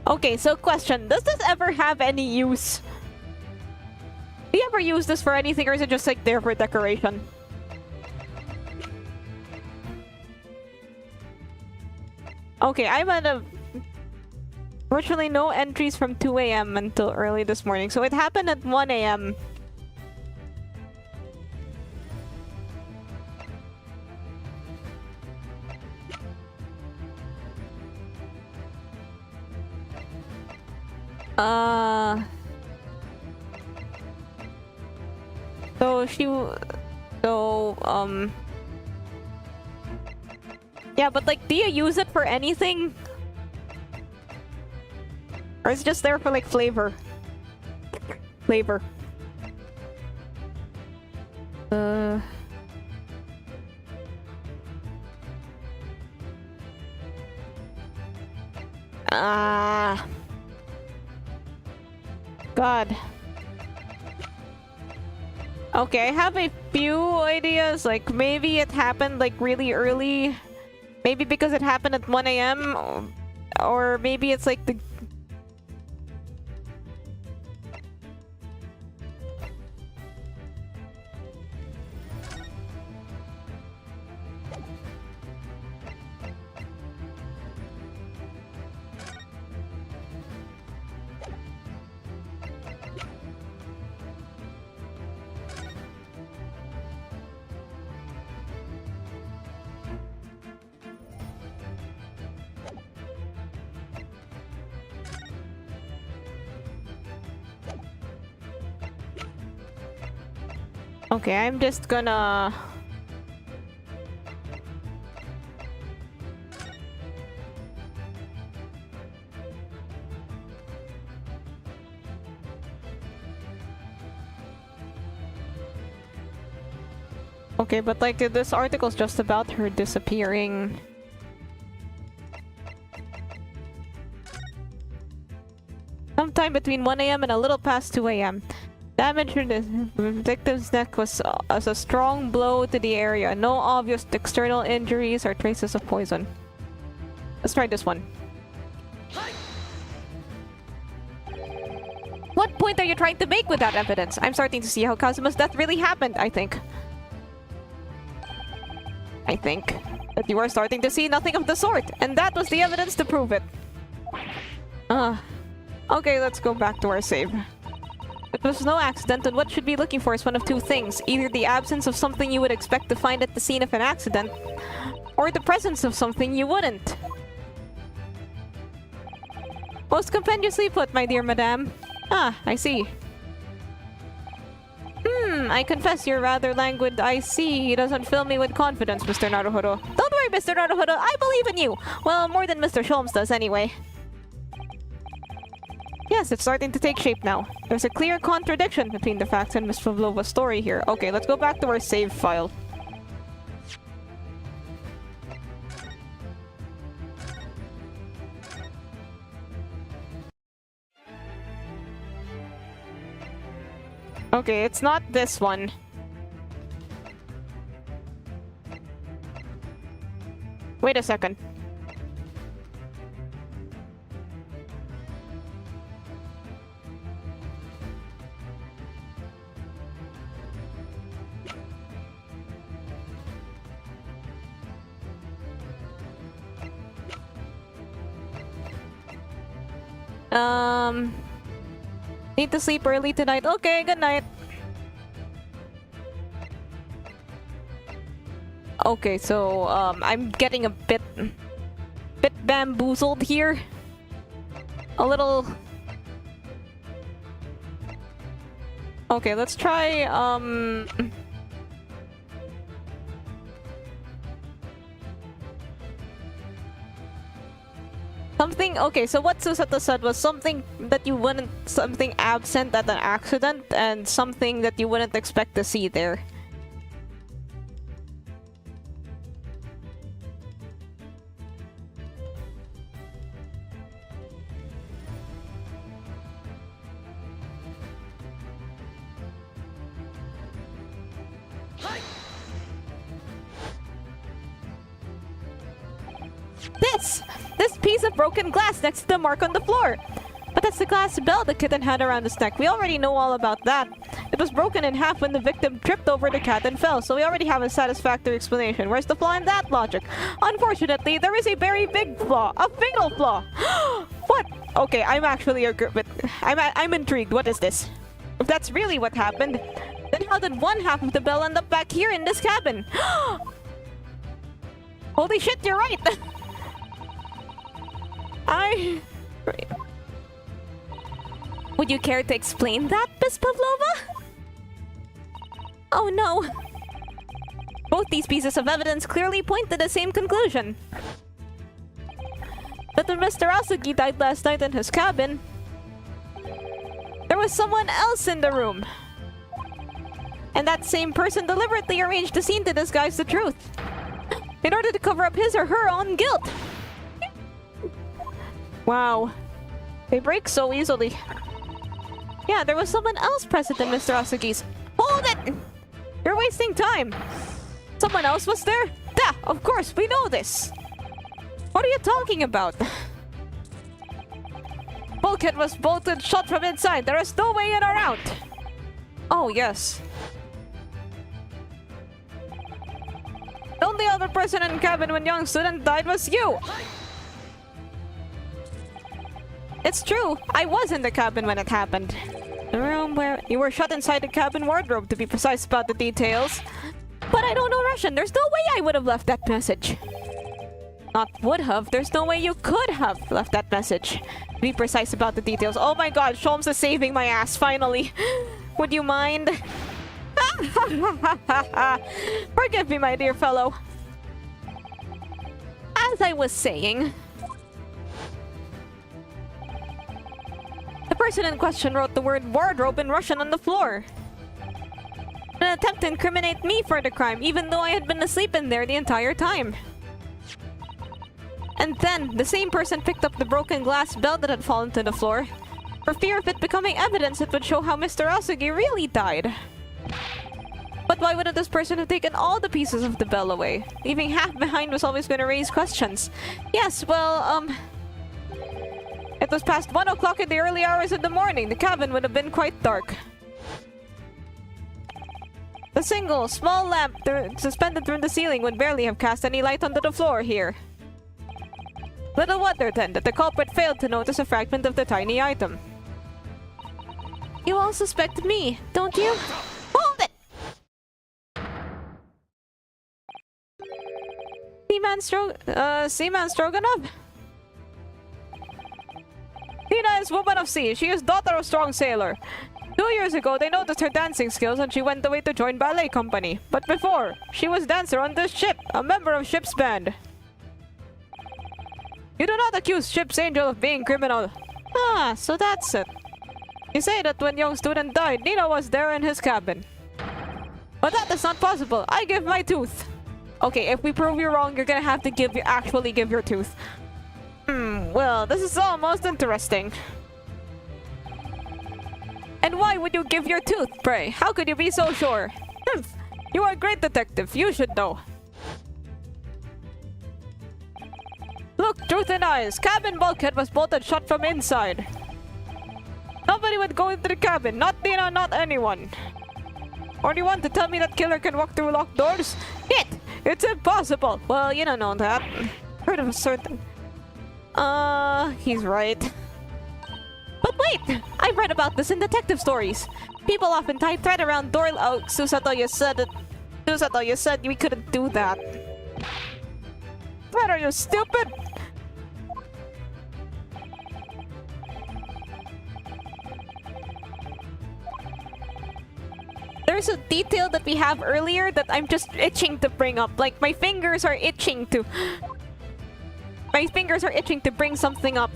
Okay, so question. Does this ever have any use? Do you ever use this for anything, or is it just like there for decoration? Okay, I'm at a... Virtually no entries from 2 AM until early this morning. So it happened at 1 AM. Yeah, but like, do you use it for anything? Or is it just there for like flavor? Flavor. God. Okay, I have a few ideas. Like, maybe it happened like really early. Maybe because it happened at 1 AM. Or maybe it's like the... Okay, I'm just gonna... Okay, but like this article's just about her disappearing. Sometime between 1 AM and a little past 2 AM. Damage to the victim's neck was as a strong blow to the area. No obvious external injuries or traces of poison. Let's try this one. What point are you trying to make with that evidence? I'm starting to see how Kazuma's death really happened, I think. That you are starting to see nothing of the sort, and that was the evidence to prove it. Okay, let's go back to our save. It was no accident, and what should be looking for is one of two things. Either the absence of something you would expect to find at the scene of an accident, or the presence of something you wouldn't. Most compendiously put, my dear madame. Ah, I see. I confess you're rather languid. I see he doesn't fill me with confidence, Mr. Naruhodo. Don't worry, Mr. Naruhodo. I believe in you. Well, more than Mr. Sholmes does anyway. Yes, it's starting to take shape now. There's a clear contradiction between the facts and Miss Pavlova's story here. Okay, let's go back to our save file. Okay, it's not this one. Wait a second. Need to sleep early tonight. Okay, good night. Okay, so, I'm getting a bit bamboozled here. A little... Okay, let's try, something, okay, so what Susato said was something that you wouldn't, something absent at an accident, and something that you wouldn't expect to see there. This piece of broken glass next to the mark on the floor. But that's the glass bell the kitten had around his neck. We already know all about that. It was broken in half when the victim tripped over the cat and fell, so we already have a satisfactory explanation. Where's the flaw in that logic? Unfortunately, there is a very big flaw. A fatal flaw! What? Okay, I'm actually I'm intrigued. What is this? If that's really what happened, then how did one half of the bell end up back here in this cabin? Holy shit, you're right! Would you care to explain that, Miss Pavlova? Oh no. Both these pieces of evidence clearly point to the same conclusion. That when Mr. Asugi died last night in his cabin, there was someone else in the room. And that same person deliberately arranged the scene to disguise the truth, in order to cover up his or her own guilt. Wow. They break so easily. Yeah, there was someone else present in Mr. Asugi's. Hold it! You're wasting time. Someone else was there? Duh, of course, we know this. What are you talking about? Bulkhead was bolted shut from inside. There is no way in or out. Oh, yes. The only other person in the cabin when young student died was you. It's true. I was in the cabin when it happened. The room where you were shut inside the cabin wardrobe, to be precise about the details. But I don't know Russian. There's no way I would have left that message. Not would have. There's no way you could have left that message. To be precise about the details. Oh my god, Sholmes is saving my ass, finally. Would you mind? Forgive me, my dear fellow. As I was saying, the person in question wrote the word wardrobe in Russian on the floor. An attempt to incriminate me for the crime, even though I had been asleep in there the entire time. And then, the same person picked up the broken glass bell that had fallen to the floor, for fear of it becoming evidence that would show how Mr. Asugi really died. But why wouldn't this person have taken all the pieces of the bell away? Leaving half behind was always going to raise questions. Yes, well, it was past 1 o'clock in the early hours of the morning. The cabin would have been quite dark. The single, small lamp suspended from the ceiling would barely have cast any light onto the floor here. Little wonder then that the culprit failed to notice a fragment of the tiny item. You all suspect me, don't you? Hold it! Seaman Stroganoff? Tina is woman of sea. She is daughter of strong sailor. 2 years ago, they noticed her dancing skills and she went away to join ballet company. But before, she was dancer on this ship, a member of ship's band. You do not accuse ship's angel of being criminal. Ah, so that's it. You say that when young student died, Nina was there in his cabin. But that is not possible. I give my tooth. Okay, if we prove you wrong, you're gonna have to actually give your tooth. Well, this is almost interesting. And why would you give your tooth, pray? How could you be so sure? You are a great detective. You should know. Look, truth in eyes. Cabin bulkhead was bolted shut from inside. Nobody would go into the cabin. Not Nina, not anyone. Or do you want to tell me that killer can walk through locked doors? Shit! It's impossible! Well, you don't know that. Heard of a certain... he's right. But wait! I've read about this in detective stories. People often tie thread around door... Oh, Susato, you said it. Susato, you said we couldn't do that. What, are you stupid? There's a detail that we have earlier that I'm just itching to bring up. Like, my fingers are itching to... My fingers are itching to bring something up.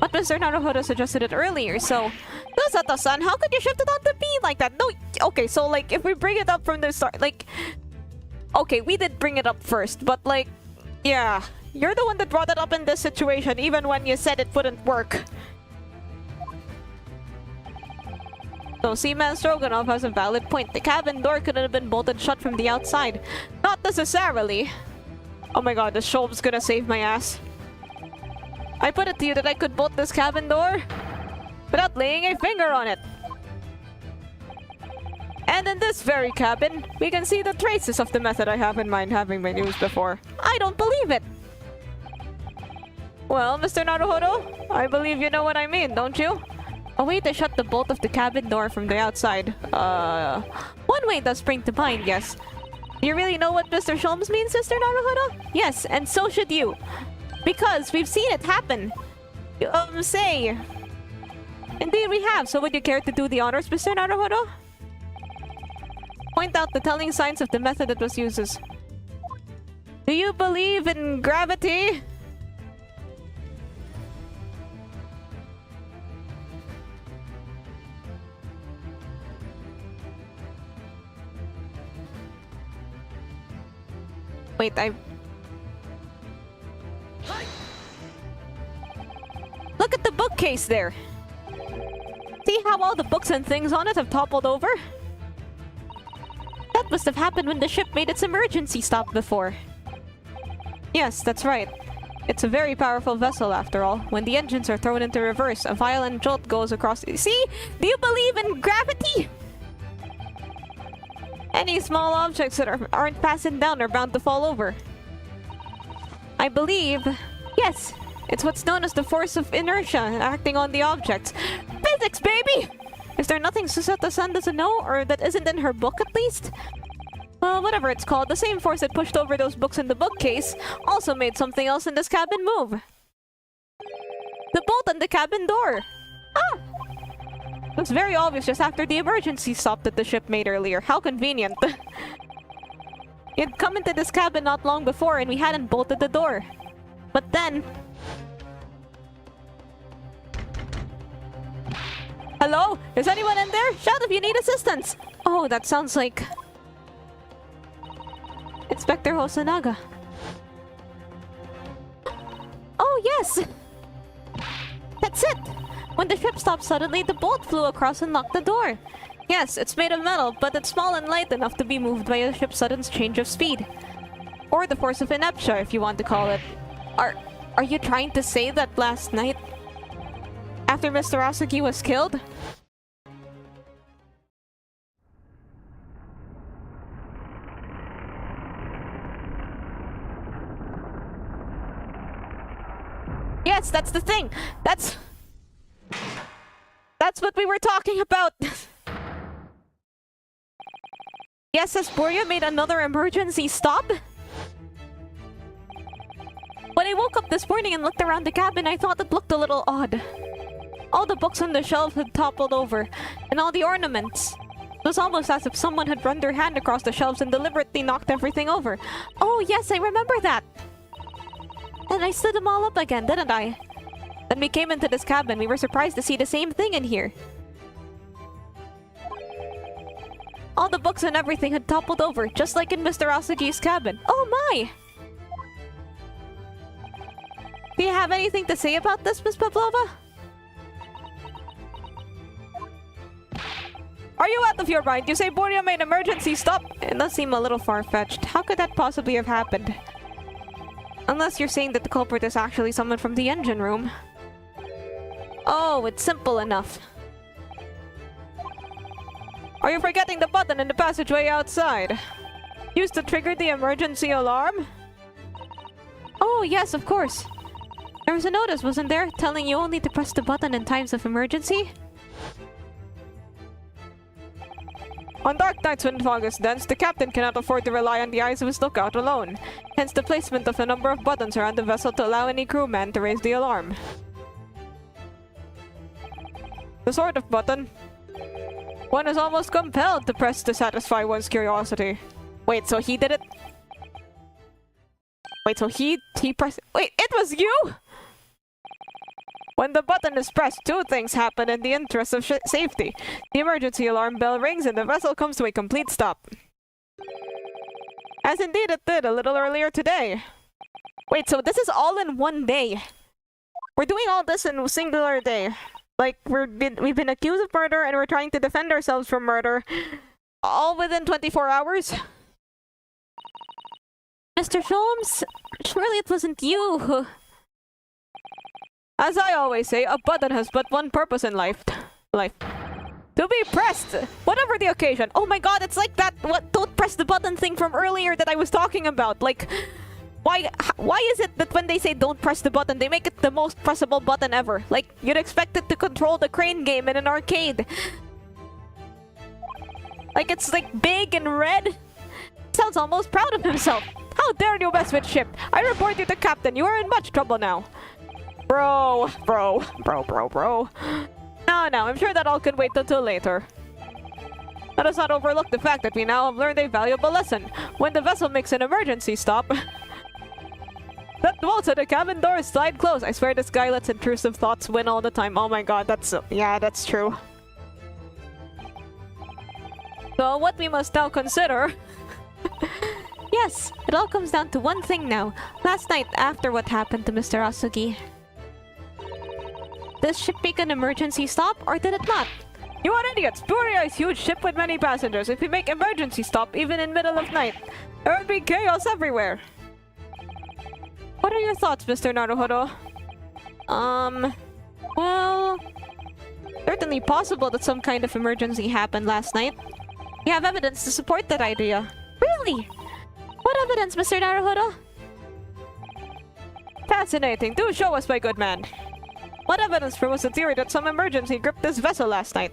But Mr. Naruhodo suggested it earlier, so... Susato-san, how could you shift it onto me like that? No, okay, so like, if we bring it up from the start, like... Okay, we did bring it up first, but like... Yeah, you're the one that brought it up in this situation, even when you said it wouldn't work. So Seaman Stroganoff has a valid point. The cabin door could have been bolted shut from the outside. Not necessarily. Oh my god, this Shulb's gonna save my ass. I put it to you that I could bolt this cabin door without laying a finger on it. And in this very cabin, we can see the traces of the method I have in mind having been used before. I don't believe it! Well, Mr. Naruhodo, I believe you know what I mean, don't you? A way to shut the bolt of the cabin door from the outside. One way does spring to mind, yes. Do you really know what Mr. Shulms means, Mr. Naruhodo? Yes, and so should you. Because we've seen it happen. Say. Indeed we have, so would you care to do the honors, Mr. Naruhodo? Point out the telling signs of the method that was used. Do you believe in gravity? Wait, Look at the bookcase there! See how all the books and things on it have toppled over? That must have happened when the ship made its emergency stop before. Yes, that's right. It's a very powerful vessel after all. When the engines are thrown into reverse, a violent jolt goes across... See? Do you believe in gravity? Any small objects that aren't fastened down are bound to fall over. I believe... Yes, it's what's known as the force of inertia acting on the objects. Physics, baby! Is there nothing Susato-san doesn't know, or that isn't in her book at least? Well, whatever it's called, the same force that pushed over those books in the bookcase also made something else in this cabin move. The bolt on the cabin door! Ah! It was very obvious just after the emergency stop that the ship made earlier. How convenient. You'd come into this cabin not long before and we hadn't bolted the door. But then... Hello? Is anyone in there? Shout if you need assistance! Oh, that sounds like... Inspector Hosonaga. Oh, yes! That's it! When the ship stopped suddenly, the bolt flew across and locked the door. Yes, it's made of metal, but it's small and light enough to be moved by a ship's sudden change of speed. Or the force of inertia, if you want to call it. Are you trying to say that last night, after Mr. Asuki was killed? Yes, that's the thing! That's what we were talking about! Yes, Asboria made another emergency stop? When I woke up this morning and looked around the cabin, I thought it looked a little odd. All the books on the shelf had toppled over, and all the ornaments. It was almost as if someone had run their hand across the shelves and deliberately knocked everything over. Oh yes, I remember that! And I stood them all up again, didn't I? Then we came into this cabin. We were surprised to see the same thing in here. All the books and everything had toppled over, just like in Mr. Asugi's cabin. Oh my! Do you have anything to say about this, Miss Pavlova? Are you out of your mind? You say Borya made an emergency stop? It does seem a little far-fetched. How could that possibly have happened? Unless you're saying that the culprit is actually someone from the engine room. Oh, it's simple enough. Are you forgetting the button in the passageway outside? Used to trigger the emergency alarm? Oh, yes, of course. There was a notice, wasn't there, telling you only to press the button in times of emergency? On dark nights when fog is dense, the captain cannot afford to rely on the eyes of his lookout alone. Hence the placement of a number of buttons around the vessel to allow any crewman to raise the alarm. The sort of button one is almost compelled to press to satisfy one's curiosity. Wait, so he did it? Wait, so he pressed... Wait, it was you?! When the button is pressed, two things happen in the interest of safety. The emergency alarm bell rings and the vessel comes to a complete stop. As indeed it did a little earlier today. Wait, so this is all in one day? We're doing all this in a singular day. Like, we've been accused of murder and we're trying to defend ourselves from murder. All within 24 hours? Mr. Sholmes, surely it wasn't you who... As I always say, a button has but one purpose in life. To be pressed! Whatever the occasion. Oh my god, it's like that don't press the button thing from earlier that I was talking about. Like, why is it that when they say don't press the button, they make it the most pressable button ever? Like, you'd expect it to control the crane game in an arcade. Like, it's like big and red. Sounds almost proud of himself. How dare you mess with ship? I report you to captain. You are in much trouble now. Bro. No, I'm sure that all could wait until later. Let us not overlook the fact that we now have learned a valuable lesson. When the vessel makes an emergency stop, that bolts at the cabin doors slide close. I swear this guy lets intrusive thoughts win all the time. Oh my god, yeah, that's true. So what we must now consider... Yes, it all comes down to one thing now. Last night, after what happened to Mr. Asugi. Did this ship make an emergency stop, or did it not? You are idiots! Buria is a huge ship with many passengers. If we make emergency stop, even in middle of night, there would be chaos everywhere. What are your thoughts, Mr. Naruhodo? Well... Certainly possible that some kind of emergency happened last night. We have evidence to support that idea. Really? What evidence, Mr. Naruhodo? Fascinating. Do show us, my good man. What evidence proves the theory that some emergency gripped this vessel last night?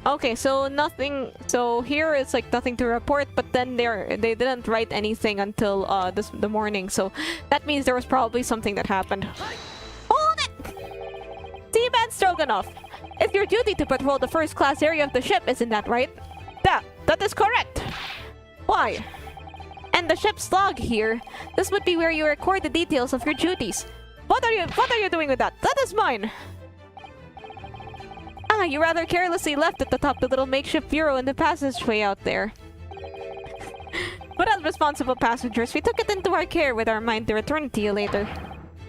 Okay, so nothing. So here it's like nothing to report, but then they didn't write anything until the morning. So that means there was probably something that happened. Hold it! Seaman Stroganoff, it's your duty to patrol the first class area of the ship, isn't that right? That is correct. Why? And the ship's log here. This would be where you record the details of your duties. What are you doing with that? That is mine. Ah, you rather carelessly left at the top the little makeshift bureau in the passageway out there. But as responsible passengers, we took it into our care with our mind to return to you later.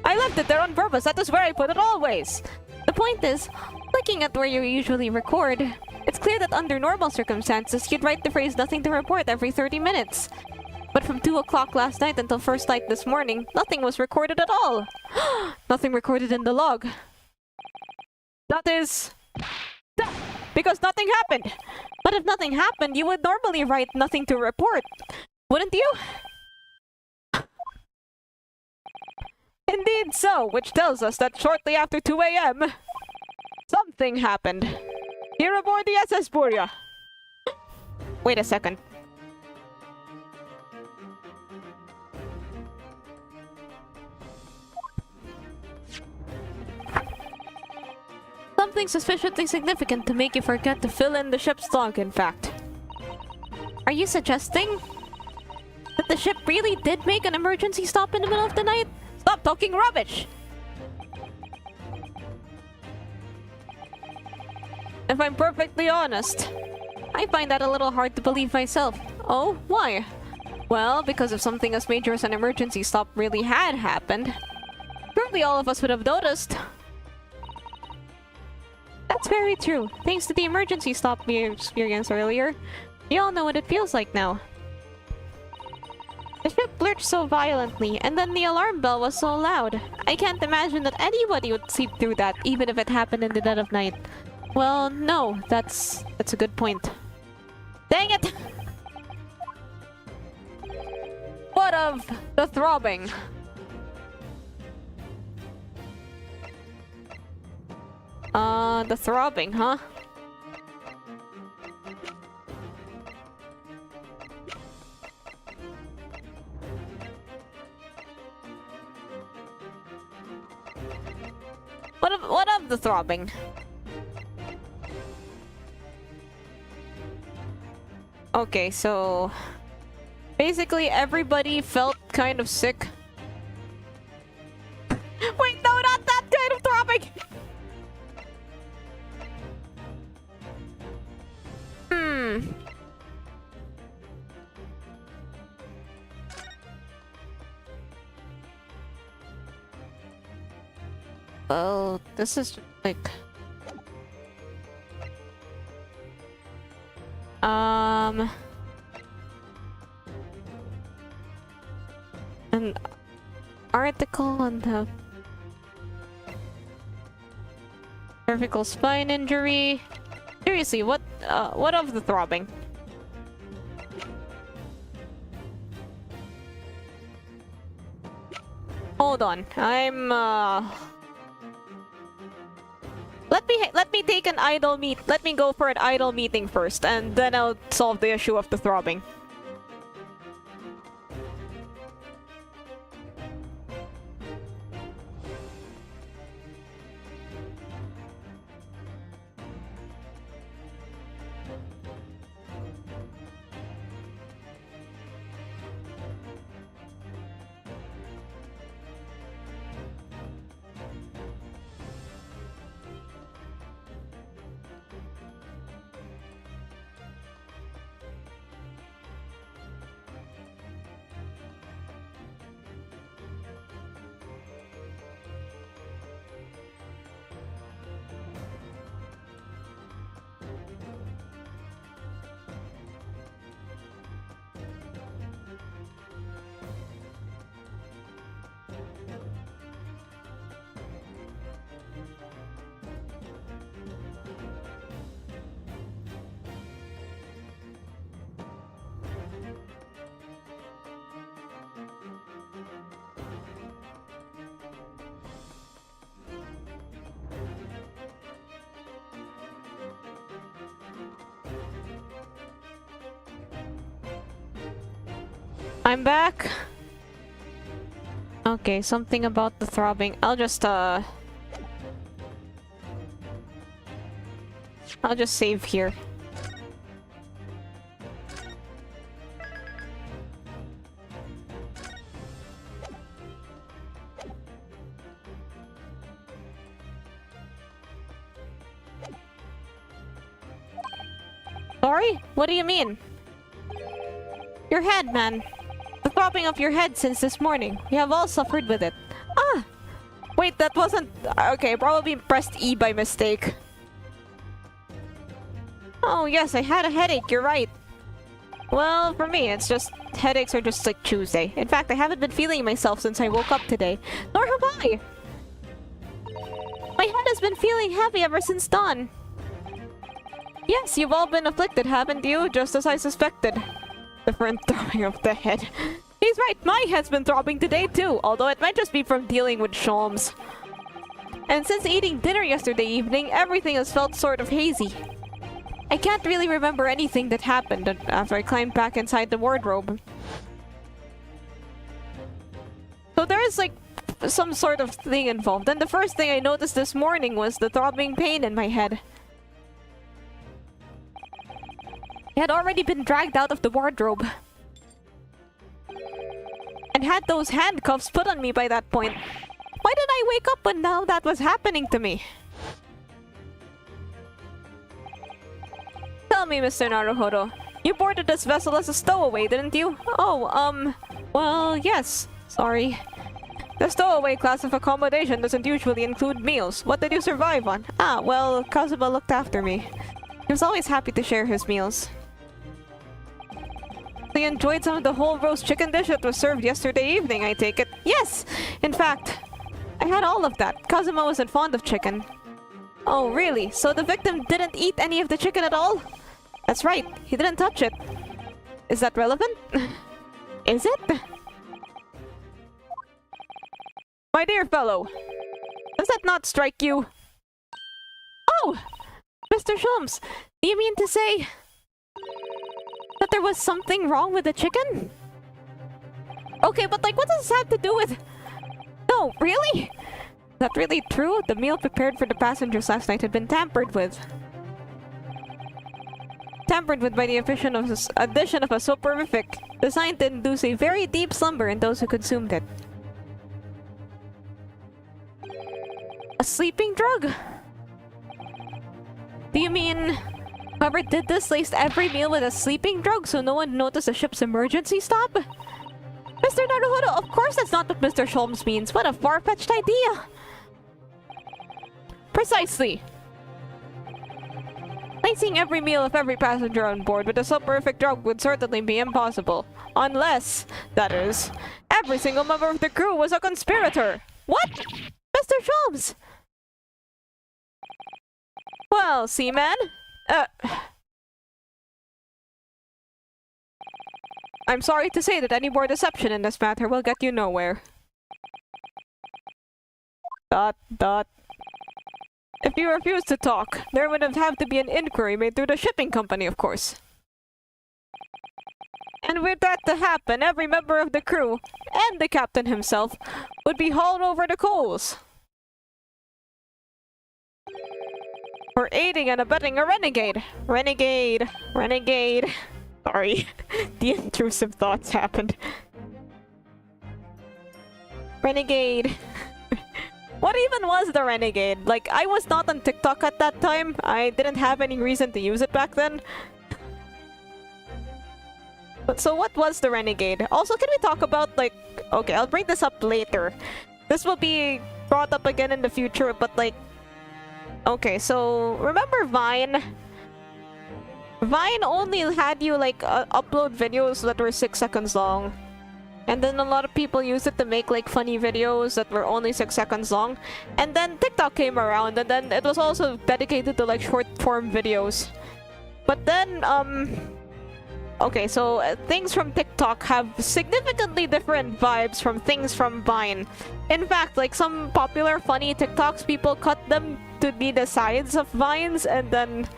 I left it there on purpose. That is where I put it always. The point is, looking at where you usually record, it's clear that under normal circumstances, you'd write the phrase nothing to report every 30 minutes. But from 2 o'clock last night until first light this morning, nothing was recorded at all. Nothing recorded in the log. That is... because nothing happened. But if nothing happened, you would normally write nothing to report, wouldn't you? Indeed so, which tells us that shortly after 2 a.m., something happened. Here aboard the SS Buria. Wait a second. Something suspiciously significant to make you forget to fill in the ship's log, in fact. Are you suggesting that the ship really did make an emergency stop in the middle of the night? Stop talking rubbish! If I'm perfectly honest, I find that a little hard to believe myself. Oh, why? Well, because if something as major as an emergency stop really had happened, surely all of us would have noticed. That's very true. Thanks to the emergency stop we experienced earlier, we all know what it feels like now. The ship lurched so violently, and then the alarm bell was so loud. I can't imagine that anybody would sleep through that, even if it happened in the dead of night. Well, no, that's a good point. Dang it! What of the throbbing? The throbbing, huh? What of the throbbing? Okay, so basically everybody felt kind of sick. Wait, no, not that kind of throbbing! Well, this is like... An article on the cervical spine injury. Seriously, what of the throbbing? Hold on, let me take an idle meet. Let me go for an idle meeting first, and then I'll solve the issue of the throbbing. I'm back. Okay, something about the throbbing. I'll just save here. Sorry? What do you mean? Your head, man. The throbbing of your head since this morning. We have all suffered with it. Ah! Wait, that wasn't... Okay, probably pressed E by mistake. Oh yes, I had a headache, you're right. Well, for me, it's just... Headaches are just like Tuesday. In fact, I haven't been feeling myself since I woke up today. Nor have I! My head has been feeling heavy ever since dawn. Yes, you've all been afflicted, haven't you? Just as I suspected. Different throbbing of the head. He's right, my head's been throbbing today too, although it might just be from dealing with Shawms. And since eating dinner yesterday evening, everything has felt sort of hazy. I can't really remember anything that happened after I climbed back inside the wardrobe. So there is like some sort of thing involved. And the first thing I noticed this morning was the throbbing pain in my head. I had already been dragged out of the wardrobe. And had those handcuffs put on me by that point. Why did I wake up when now that was happening to me? Tell me, Mr. Naruhodo. You boarded this vessel as a stowaway, didn't you? Oh, well, yes. Sorry. The stowaway class of accommodation doesn't usually include meals. What did you survive on? Ah, well, Kazuma looked after me. He was always happy to share his meals. So you enjoyed some of the whole roast chicken dish that was served yesterday evening, I take it? Yes! In fact, I had all of that. Kazuma wasn't fond of chicken. Oh, really? So the victim didn't eat any of the chicken at all? That's right. He didn't touch it. Is that relevant? Is it? My dear fellow, does that not strike you? Oh! Mr. Shulms, do you mean to say that there was something wrong with the chicken? Okay, but like, what does this have to do with... No, really? Is that really true? The meal prepared for the passengers last night had been tampered with. Tampered with by the addition of a soporific designed to induce a very deep slumber in those who consumed it. A sleeping drug? Do you mean whoever did this laced every meal with a sleeping drug so no one noticed the ship's emergency stop? Mr. Naruhodo, of course that's not what Mr. Shulms means. What a far-fetched idea! Precisely! Lacing every meal of every passenger on board with a soporific drug would certainly be impossible. Unless, that is, every single member of the crew was a conspirator! What? Mr. Shulms! Well, Seaman? I'm sorry to say that any more deception in this matter will get you nowhere. ... If you refuse to talk, there would have to be an inquiry made through the shipping company, of course. And with that to happen, every member of the crew, and the captain himself, would be hauled over the coals. For aiding and abetting a renegade. Renegade. Renegade. Sorry. The intrusive thoughts happened. Renegade. What even was the renegade? Like, I was not on TikTok at that time. I didn't have any reason to use it back then. But so what was the renegade? Also, can we talk about, like... Okay, I'll bring this up later. This will be brought up again in the future, but like... Okay, so remember Vine? Vine only had you like upload videos that were 6 seconds long. And then a lot of people used it to make like funny videos that were only 6 seconds long. And then TikTok came around, and then it was also dedicated to like short form videos. But then, okay, so things from TikTok have significantly different vibes from things from Vine. In fact, like some popular funny TikToks, people cut them to be the sides of Vines, and then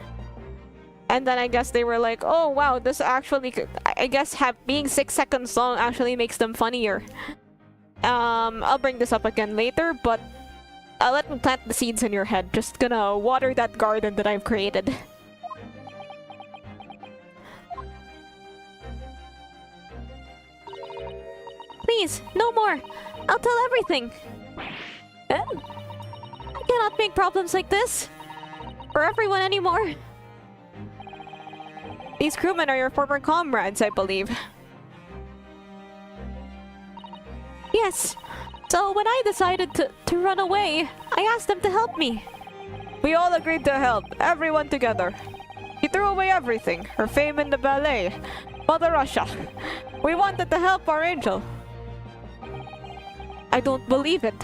I guess they were like, oh wow, this actually, I guess being 6 seconds long actually makes them funnier. I'll bring this up again later, but let me plant the seeds in your head. Just gonna water that garden that I've created. Please, no more. I'll tell everything. I cannot make problems like this for everyone anymore. These crewmen are your former comrades, I believe. Yes. So when I decided to run away, I asked them to help me. We all agreed to help, everyone together. He threw away everything, her fame in the ballet, Mother Russia. We wanted to help our angel. I don't believe it.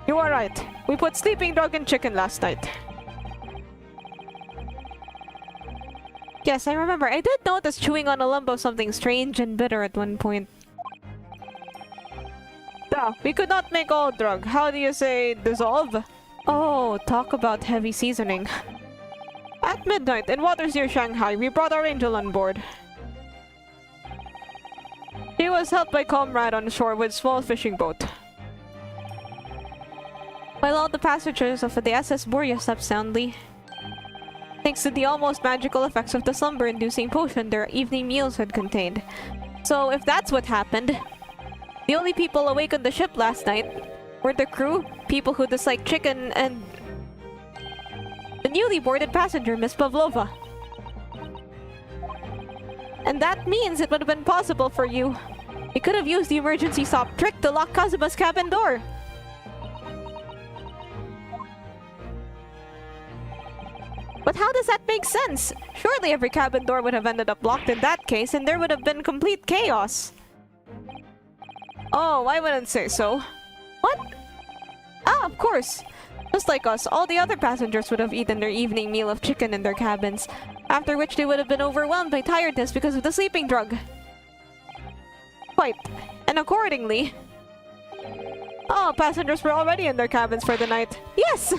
You are right. We put sleeping dog in chicken last night. Yes, I remember. I did notice chewing on a lump of something strange and bitter at one point. Duh, we could not make all drug. How do you say dissolve? Oh, talk about heavy seasoning. At midnight, in waters near Shanghai, we brought our angel on board. He was helped by comrade on shore with small fishing boat. While all the passengers of the SS Borea slept soundly, thanks to the almost magical effects of the slumber-inducing potion their evening meals had contained. So, if that's what happened, the only people awake on the ship last night were the crew, people who dislike chicken, and the newly boarded passenger, Miss Pavlova. And that means it would have been possible for you. You could have used the emergency stop trick to lock Kazuma's cabin door. But how does that make sense? Surely every cabin door would have ended up locked in that case, and there would have been complete chaos. Oh, I wouldn't say so. What? Ah, of course. Just like us, all the other passengers would have eaten their evening meal of chicken in their cabins, after which they would have been overwhelmed by tiredness because of the sleeping drug. Quite. And accordingly... Oh, passengers were already in their cabins for the night. Yes!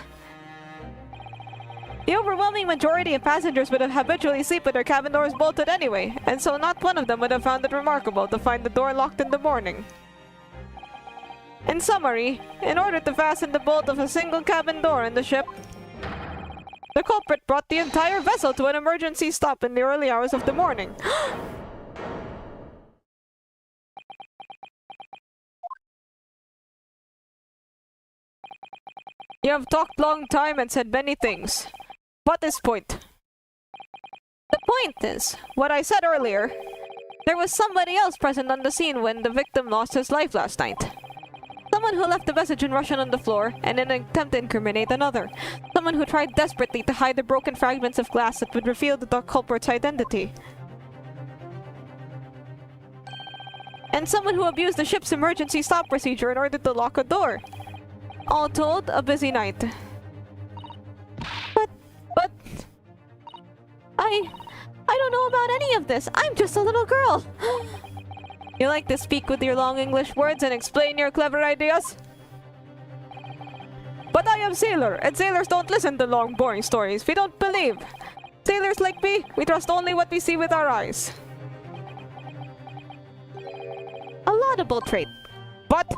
The overwhelming majority of passengers would have habitually sleep with their cabin doors bolted anyway, and so not one of them would have found it remarkable to find the door locked in the morning. In summary, in order to fasten the bolt of a single cabin door in the ship, the culprit brought the entire vessel to an emergency stop in the early hours of the morning. You have talked long time and said many things. What is point? The point is, what I said earlier, there was somebody else present on the scene when the victim lost his life last night. Someone who left a message in Russian on the floor in an attempt to incriminate another. Someone who tried desperately to hide the broken fragments of glass that would reveal the culprit's identity. And someone who abused the ship's emergency stop procedure in order to lock a door. All told, a busy night. But... I don't know about any of this. I'm just a little girl. You like to speak with your long English words and explain your clever ideas? But I am sailor, and sailors don't listen to long, boring stories. We don't believe. Sailors like me, we trust only what we see with our eyes. A laudable trait. But...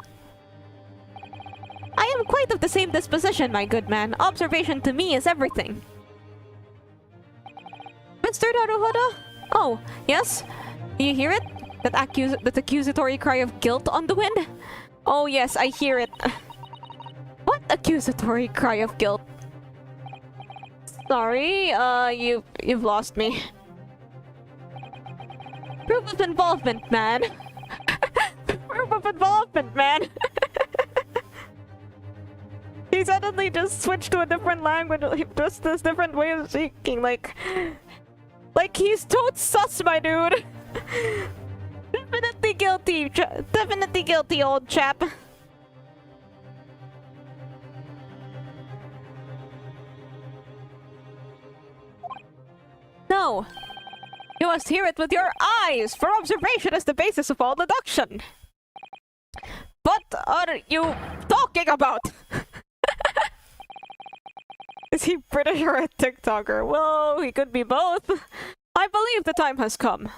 I am quite of the same disposition, my good man. Observation to me is everything. Mr. Naruhodo? Oh, yes? Do you hear it? That accusatory cry of guilt on the wind? Oh yes, I hear it. What accusatory cry of guilt? Sorry, you've lost me. Proof of involvement, man. Proof of involvement, man. He suddenly just switched to a different language, just this different way of speaking, like he's totes sus, my dude. Definitely guilty, definitely guilty, old chap. No, you must hear it with your eyes, for observation is the basis of all deduction. What are you talking about? Is he British or a TikToker? Well, he could be both. I believe the time has come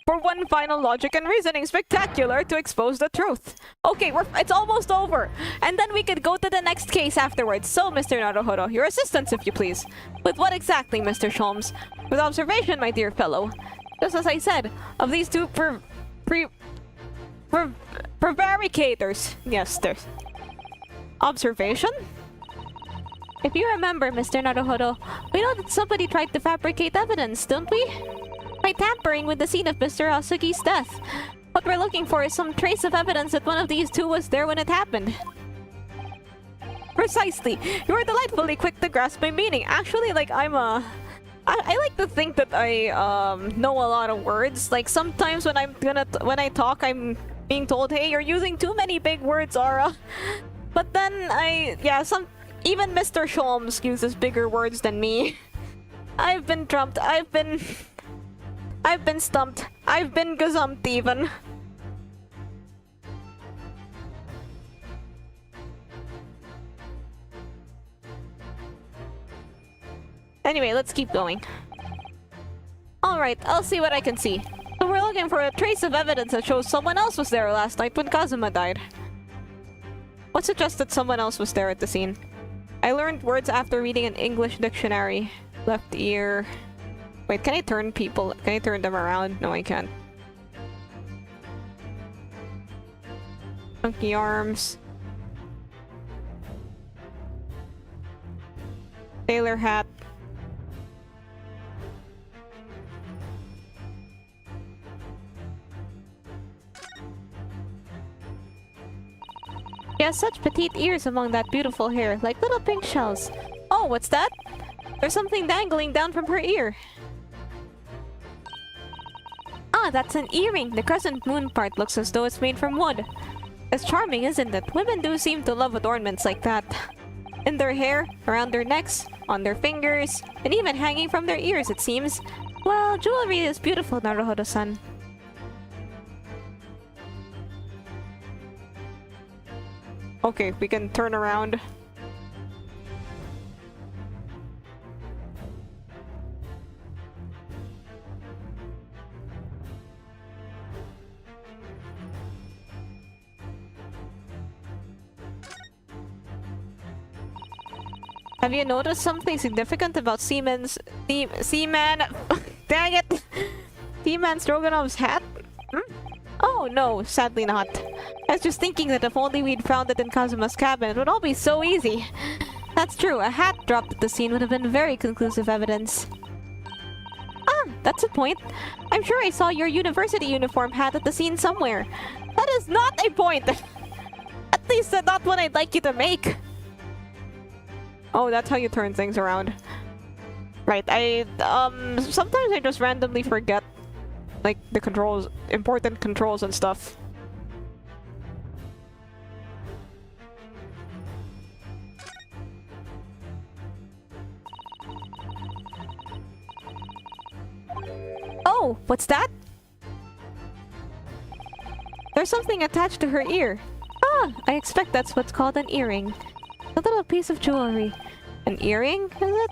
for one final logic and reasoning spectacular to expose the truth. Okay, it's almost over. And then we could go to the next case afterwards. So, Mr. Naruhodo, your assistance, if you please. With what exactly, Mr. Sholmes? With observation, my dear fellow. Just as I said, of these two prevaricators. Yes, there's... Observation? If you remember, Mr. Naruhodo, we know that somebody tried to fabricate evidence, don't we? By tampering with the scene of Mr. Asugi's death. What we're looking for is some trace of evidence that one of these two was there when it happened. Precisely. You are delightfully quick to grasp my meaning. Actually, like, I like to think that I know a lot of words. Like, sometimes when I talk, I'm being told, hey, you're using too many big words, Aura. But then even Mr. Sholmes uses bigger words than me. I've been trumped. I've been stumped. I've been gazumped even. Anyway, let's keep going. Alright, I'll see what I can see. So we're looking for a trace of evidence that shows someone else was there last night when Kazuma died. What suggests that someone else was there at the scene? I learned words after reading an English dictionary. Left ear... Wait, can I turn people? Can I turn them around? No, I can't. Funky arms. Sailor hat. She has such petite ears among that beautiful hair, like little pink shells. Oh, what's that? There's something dangling down from her ear. Ah, that's an earring. The crescent moon part looks as though it's made from wood. It's charming, isn't it? Women do seem to love adornments like that. In their hair, around their necks, on their fingers, and even hanging from their ears, it seems. Well, jewelry is beautiful, Naruhodo-san. Okay, we can turn around. Have you noticed something significant about Seaman... Dang it! Seaman Stroganov's hat? Hmm? Oh no, sadly not. I was just thinking that if only we'd found it in Kazuma's cabin, it would all be so easy. That's true, a hat dropped at the scene would have been very conclusive evidence. Ah, that's a point. I'm sure I saw your university uniform hat at the scene somewhere. That is not a point! At least that's not what I'd like you to make. Oh, that's how you turn things around. Right, sometimes I just randomly forget, like, the controls, important controls and stuff. Oh, what's that? There's something attached to her ear. Ah, I expect that's what's called an earring. A little piece of jewelry. An earring, is it?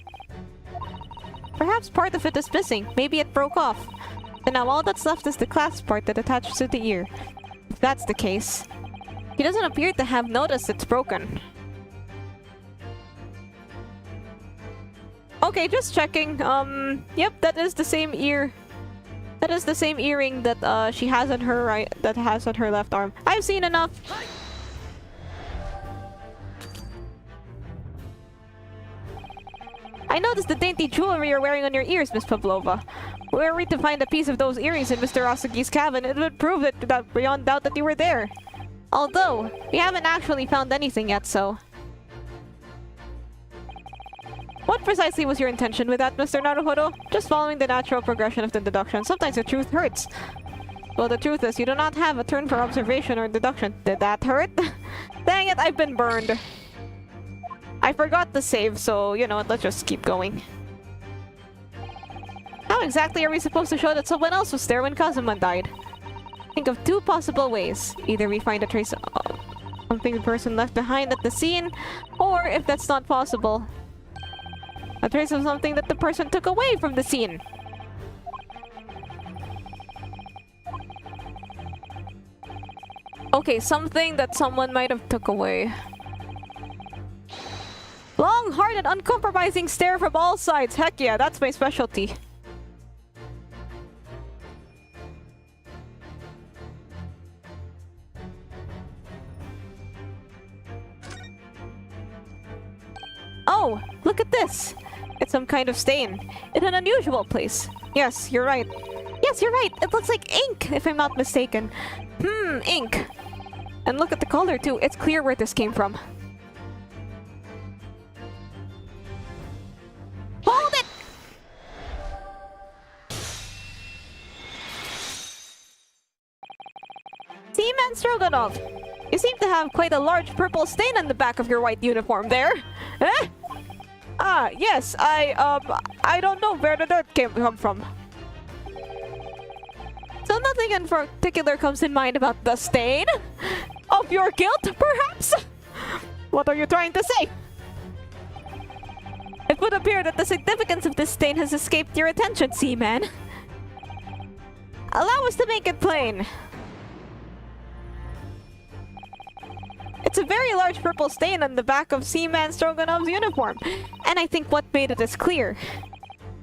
Perhaps part of it is missing. Maybe it broke off. And now all that's left is the clasp part that attaches to the ear. If that's the case, he doesn't appear to have noticed it's broken. Okay, just checking. Yep, that is the same ear. That is the same earring that she has on her left arm. I've seen enough. I noticed the dainty jewelry you're wearing on your ears, Miss Pavlova. Were we to find a piece of those earrings in Mr. Asagi's cabin, it would prove that beyond doubt that you were there. Although, we haven't actually found anything yet, so... What precisely was your intention with that, Mr. Naruhodo? Just following the natural progression of the deduction. Sometimes the truth hurts. Well, the truth is, you do not have a turn for observation or deduction. Did that hurt? Dang it, I've been burned. I forgot to save, so, you know what, let's just keep going. How exactly are we supposed to show that someone else was there when Kazuma died? Think of two possible ways. Either we find a trace of something the person left behind at the scene, or, if that's not possible, a trace of something that the person took away from the scene. Okay, something that someone might have took away. Long, hard, and uncompromising stare from all sides. Heck yeah, that's my specialty. Oh, look at this. It's some kind of stain. In an unusual place. Yes, you're right. Yes, you're right. It looks like ink, if I'm not mistaken. Ink. And look at the color, too. It's clear where this came from. Hold it! Seaman Stroganov, you seem to have quite a large purple stain on the back of your white uniform there. Eh? Ah, yes, I don't know where the dirt come from. So nothing in particular comes in mind about the stain? Of your guilt, perhaps? What are you trying to say? If It would appear that the significance of this stain has escaped your attention, Seaman. Allow us to make it plain. It's a very large purple stain on the back of Seaman Stroganov's uniform, and I think what made it is clear.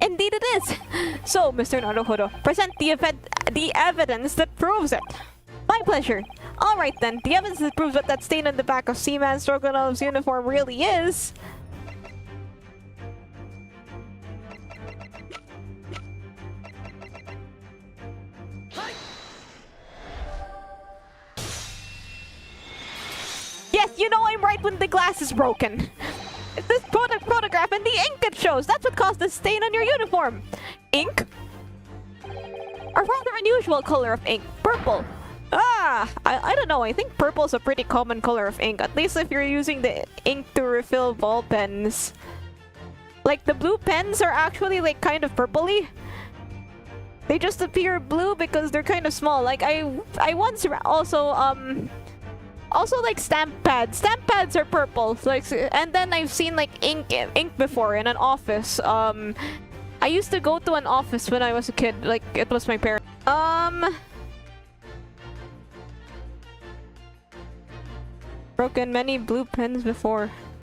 Indeed it is! So, Mr. Naruhodo, present the evidence that proves it. My pleasure. Alright then, the evidence that proves what that stain on the back of Seaman Stroganov's uniform really is... Yes, you know I'm right when the glass is broken. It's this photograph and the ink it shows. That's what caused the stain on your uniform. Ink? A rather unusual color of ink. Purple. I don't know. I think purple is a pretty common color of ink. At least if you're using the ink to refill ball pens. Like the blue pens are actually like kind of purpley. They just appear blue because they're kind of small. Like I once also like stamp pads. Stamp pads are purple. Like, and then I've seen like ink before in an office. I used to go to an office when I was a kid. Like it was my parents. Broken many blue pens before.